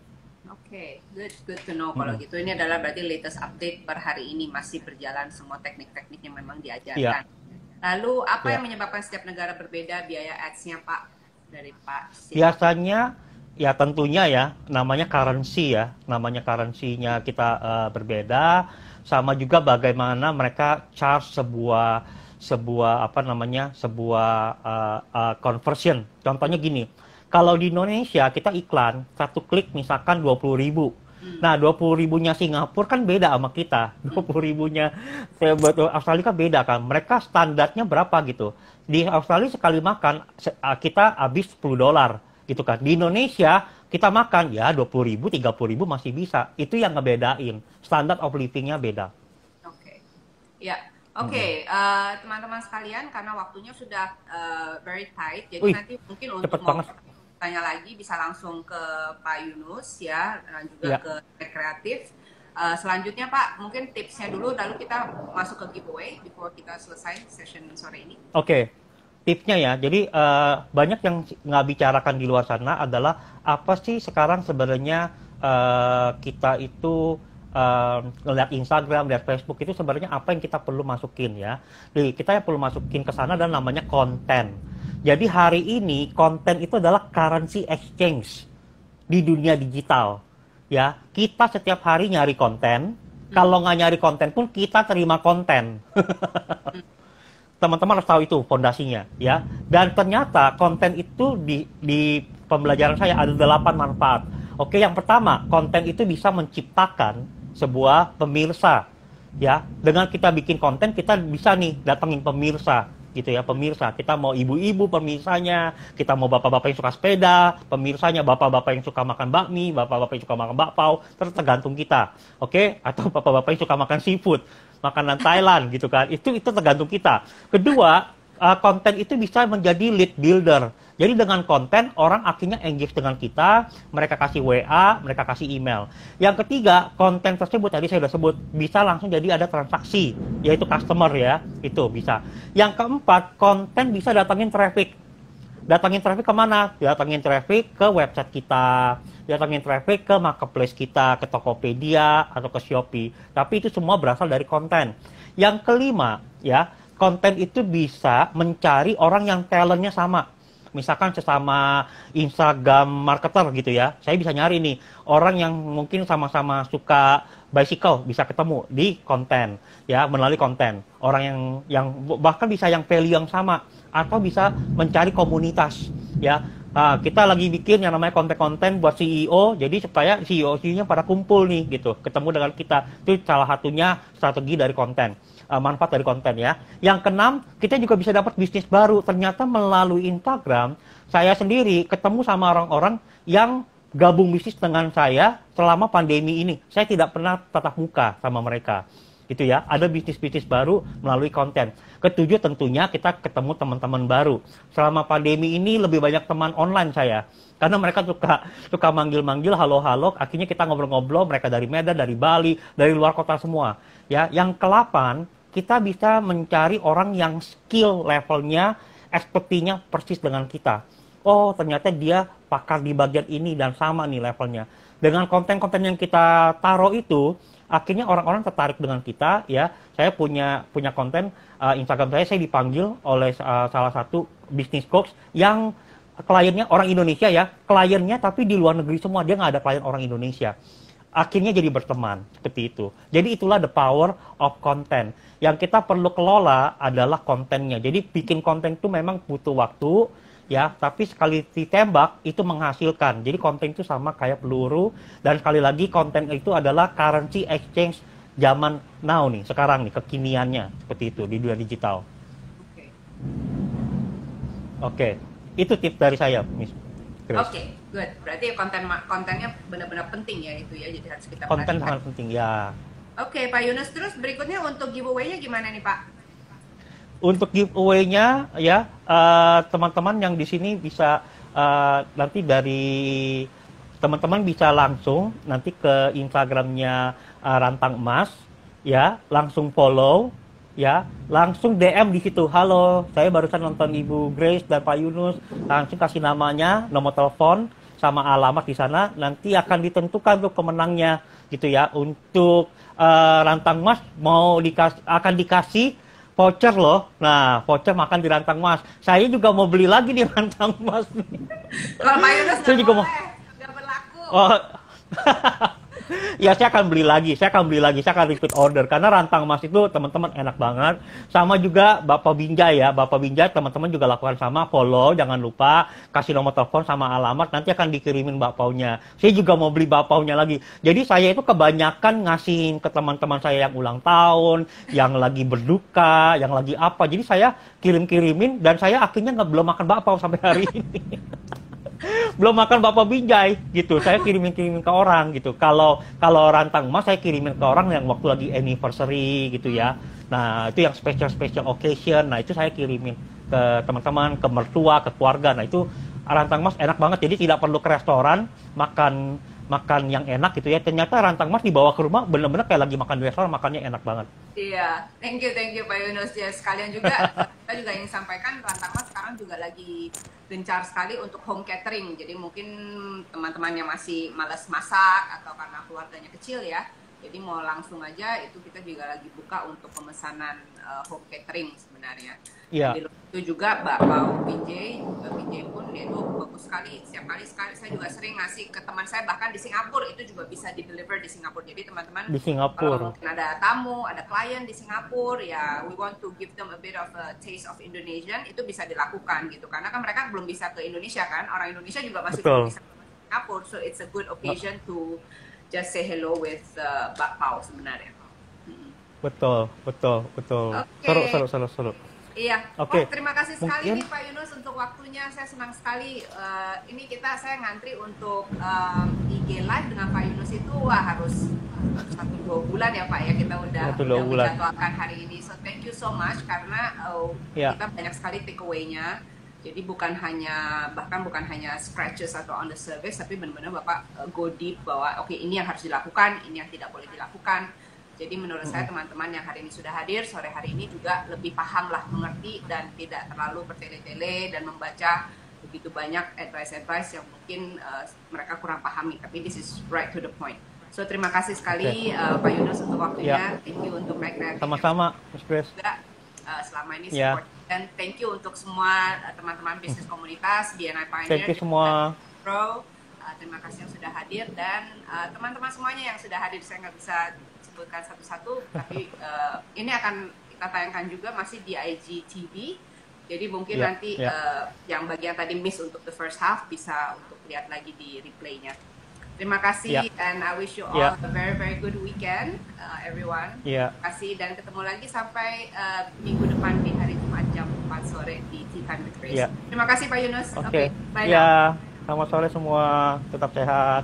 Oke, good to know kalau gitu. Ini adalah berarti latest update per hari ini masih berjalan semua teknik-teknik yang memang Iya, diajarkan. Lalu apa ya. yang menyebabkan setiap negara berbeda biaya ads-nya Pak? Dari Pak Sid. Biasanya ya tentunya ya namanya currency ya, namanya currency-nya kita berbeda, sama juga bagaimana mereka charge sebuah sebuah apa namanya sebuah conversion. Contohnya gini, kalau di Indonesia kita iklan satu klik misalkan 20.000. Nah, 20 ribunya Singapura kan beda sama kita. 20 ribunya Australia kan beda kan. Mereka standarnya berapa gitu. Di Australia sekali makan kita habis $10 gitu kan. Di Indonesia kita makan ya 20 ribu, 30 ribu masih bisa. Itu yang ngebedain. Standard of living-nya beda. Oke. Ya. Oke, teman-teman sekalian, karena waktunya sudah very tight, jadi Wih, nanti mungkin untuk cepet mau banget. tanya lagi bisa langsung ke Pak Yunus ya, dan juga Ya. ke Tech Kreatif. Selanjutnya Pak, mungkin tipsnya dulu, lalu kita masuk ke giveaway before kita selesai session sore ini. Oke, tipsnya ya. Jadi banyak yang nggak bicarakan di luar sana adalah apa sih sekarang sebenarnya kita itu ngeliat Instagram, lihat Facebook itu sebenarnya apa yang kita perlu masukin ya. Jadi kita yang perlu masukin ke sana dan namanya konten. Jadi hari ini konten itu adalah currency exchange di dunia digital. Ya, kita setiap hari nyari konten. Kalau nggak nyari konten pun kita terima konten. Teman-teman harus tahu itu fondasinya ya. Dan ternyata konten itu di pembelajaran saya ada 8 manfaat. Oke, yang pertama, konten itu bisa menciptakan sebuah pemirsa ya. Dengan kita bikin konten kita bisa nih datengin pemirsa gitu ya, pemirsa. Kita mau ibu-ibu pemirsanya, kita mau bapak-bapak yang suka sepeda, pemirsanya, bapak-bapak yang suka makan bakmi, bapak-bapak yang suka makan bakpao, tergantung kita. Oke, atau bapak-bapak yang suka makan seafood, makanan Thailand gitu kan. Itu tergantung kita. Kedua, konten itu bisa menjadi lead builder. Jadi dengan konten orang akhirnya engage dengan kita, mereka kasih WA, mereka kasih email. Yang ketiga, konten tersebut tadi saya sudah sebut bisa langsung jadi ada transaksi, yaitu customer ya, itu bisa. Yang keempat, konten bisa datangin traffic. Datangin traffic kemana? Datangin traffic ke website kita, datangin traffic ke marketplace kita, ke Tokopedia atau ke Shopee. Tapi itu semua berasal dari konten. Yang kelima, ya, konten itu bisa mencari orang yang talentnya sama. Misalkan sesama Instagram marketer gitu ya, saya bisa nyari nih orang yang mungkin sama-sama suka bicycle, bisa ketemu di konten ya, melalui konten. Orang yang bahkan bisa yang value yang sama, atau bisa mencari komunitas ya. Kita lagi bikin yang namanya konten-konten buat CEO, jadi supaya CEO-nya pada kumpul nih gitu, ketemu dengan kita. Itu salah satunya strategi dari konten, manfaat dari konten ya. Yang keenam, kita juga bisa dapat bisnis baru. Ternyata melalui Instagram, saya sendiri ketemu sama orang-orang yang gabung bisnis dengan saya selama pandemi ini. Saya tidak pernah tatap muka sama mereka. gitu ya. Ada bisnis-bisnis baru melalui konten. Ketujuh, tentunya kita ketemu teman-teman baru. Selama pandemi ini lebih banyak teman online saya. Karena mereka suka manggil-manggil, halo-halo, akhirnya kita ngobrol-ngobrol, mereka dari Medan, dari Bali, dari luar kota semua. Ya, yang ke-8, kita bisa mencari orang yang skill levelnya, expertise-nya persis dengan kita. Oh, ternyata dia pakar di bagian ini dan sama nih levelnya. Dengan konten-konten yang kita taruh itu, akhirnya orang-orang tertarik dengan kita. Ya, saya punya konten Instagram saya dipanggil oleh salah satu business coach yang kliennya orang Indonesia ya, kliennya tapi di luar negeri semua, dia nggak ada klien orang Indonesia. Akhirnya jadi berteman, seperti itu. Jadi itulah the power of content. Yang kita perlu kelola adalah kontennya. Jadi bikin konten itu memang butuh waktu, ya, tapi sekali ditembak itu menghasilkan. Jadi konten itu sama kayak peluru, dan sekali lagi konten itu adalah currency exchange zaman now nih, sekarang nih, kekiniannya, seperti itu di dunia digital. Oke. Itu tips dari saya, Miss Grace. Oke, good. Berarti kontennya benar-benar penting ya itu ya, jadi harus kita Konten perhatikan. sangat penting ya. Oke, Pak Yunus, terus berikutnya untuk giveaway-nya gimana nih, Pak? Untuk giveaway-nya ya, teman-teman yang di sini bisa nanti dari teman-teman bisa langsung nanti ke Instagramnya Rantang Emas, ya, langsung follow, ya, langsung DM di situ. Halo, saya barusan nonton Ibu Grace dan Pak Yunus. Langsung kasih namanya, nomor telepon, sama alamat di sana. Nanti akan ditentukan tuh pemenangnya, gitu ya. Untuk Rantang Emas akan dikasih voucher loh. Nah, voucher makan di Rantang Emas. Saya juga mau beli lagi di Rantang Emas. Kalau Pak Yunus nggak boleh, nggak berlaku. Oh. Ya, saya akan beli lagi, saya akan repeat order. Karena Rantang Emas itu teman-teman enak banget. Sama juga Bapak Binjai ya, Bapak Binjai teman-teman juga lakukan sama, follow, jangan lupa, kasih nomor telepon sama alamat, nanti akan dikirimin bakpaunya. Saya juga mau beli bakpaunya lagi. Jadi saya itu kebanyakan ngasihin ke teman-teman saya yang ulang tahun, yang lagi berduka, yang lagi apa. Jadi saya kirim-kirimin, dan saya akhirnya belum makan bakpao sampai hari ini. Belum makan Bapak Binjai gitu, saya kirimin ke orang gitu. Kalau Rantang Emas saya kirimin ke orang yang waktu lagi anniversary gitu ya. Nah, itu yang special occasion. Nah, itu saya kirimin ke teman-teman, ke mertua, ke keluarga. Nah, itu Rantang Emas enak banget. Jadi tidak perlu ke restoran makan yang enak gitu ya. Ternyata Rantang Emas dibawa ke rumah benar-benar kayak lagi makan di restoran, makannya enak banget. Iya, thank you Pak Yunus. Ya, sekalian juga kita juga ingin sampaikan Rantang Emas sekarang juga lagi gencar sekali untuk home catering. Jadi mungkin teman-teman yang masih malas masak atau karena keluarganya kecil ya, jadi mau langsung aja, itu kita juga lagi buka untuk pemesanan home catering sebenarnya. Iya. Di itu juga Bapak Binjai pun dia itu bagus sekali. Setiap kali saya juga sering ngasih ke teman saya, bahkan di Singapura itu juga bisa di deliver di Singapura. Jadi teman-teman Di Singapura. kalau mungkin ada tamu, ada klien di Singapura, ya we want to give them a bit of a taste of Indonesian, itu bisa dilakukan gitu. Karena kan mereka belum bisa ke Indonesia kan, orang Indonesia juga masih belum bisa ke Singapura, so it's a good occasion to just say hello with bakpao sebenarnya. Betul. Okay. Seru. Iya. Oke. Terima kasih sekali Mungkin nih Pak Yunus untuk waktunya. Saya senang sekali. Ini saya ngantri untuk IG live dengan Pak Yunus itu harus 1-2 bulan ya Pak ya, kita udah menjadwalkan hari ini. So thank you so much karena kita banyak sekali takeaway-nya. Jadi bahkan bukan hanya scratches atau on the surface, tapi benar-benar Bapak go deep bahwa oke, ini yang harus dilakukan, ini yang tidak boleh dilakukan. Jadi menurut saya teman-teman yang hari ini sudah hadir, sore hari ini juga lebih paham lah, mengerti, dan tidak terlalu bertele-tele dan membaca begitu banyak advice-advice yang mungkin mereka kurang pahami. Tapi this is right to the point. So terima kasih sekali Pak Yunus untuk waktunya. Thank you untuk Mike Nardi. Sama-sama, Mas Grace. Selama ini support. Dan thank you untuk semua teman-teman bisnis komunitas BNI Pioneer. Thank you semua. Pro. Terima kasih yang sudah hadir, dan teman-teman semuanya yang sudah hadir, saya nggak bisa sebutkan satu-satu, tapi ini akan kita tayangkan juga masih di IGTV. Jadi mungkin nanti yang bagian tadi miss untuk the first half bisa untuk lihat lagi di replaynya. Terima kasih, and I wish you all a very very good weekend, everyone. Terima kasih, dan ketemu lagi sampai minggu depan di hari Jumat jam 4 sore di Tea Time with Grace. Terima kasih Pak Yunus. Oke. Bye now. Selamat sore semua, tetap sehat.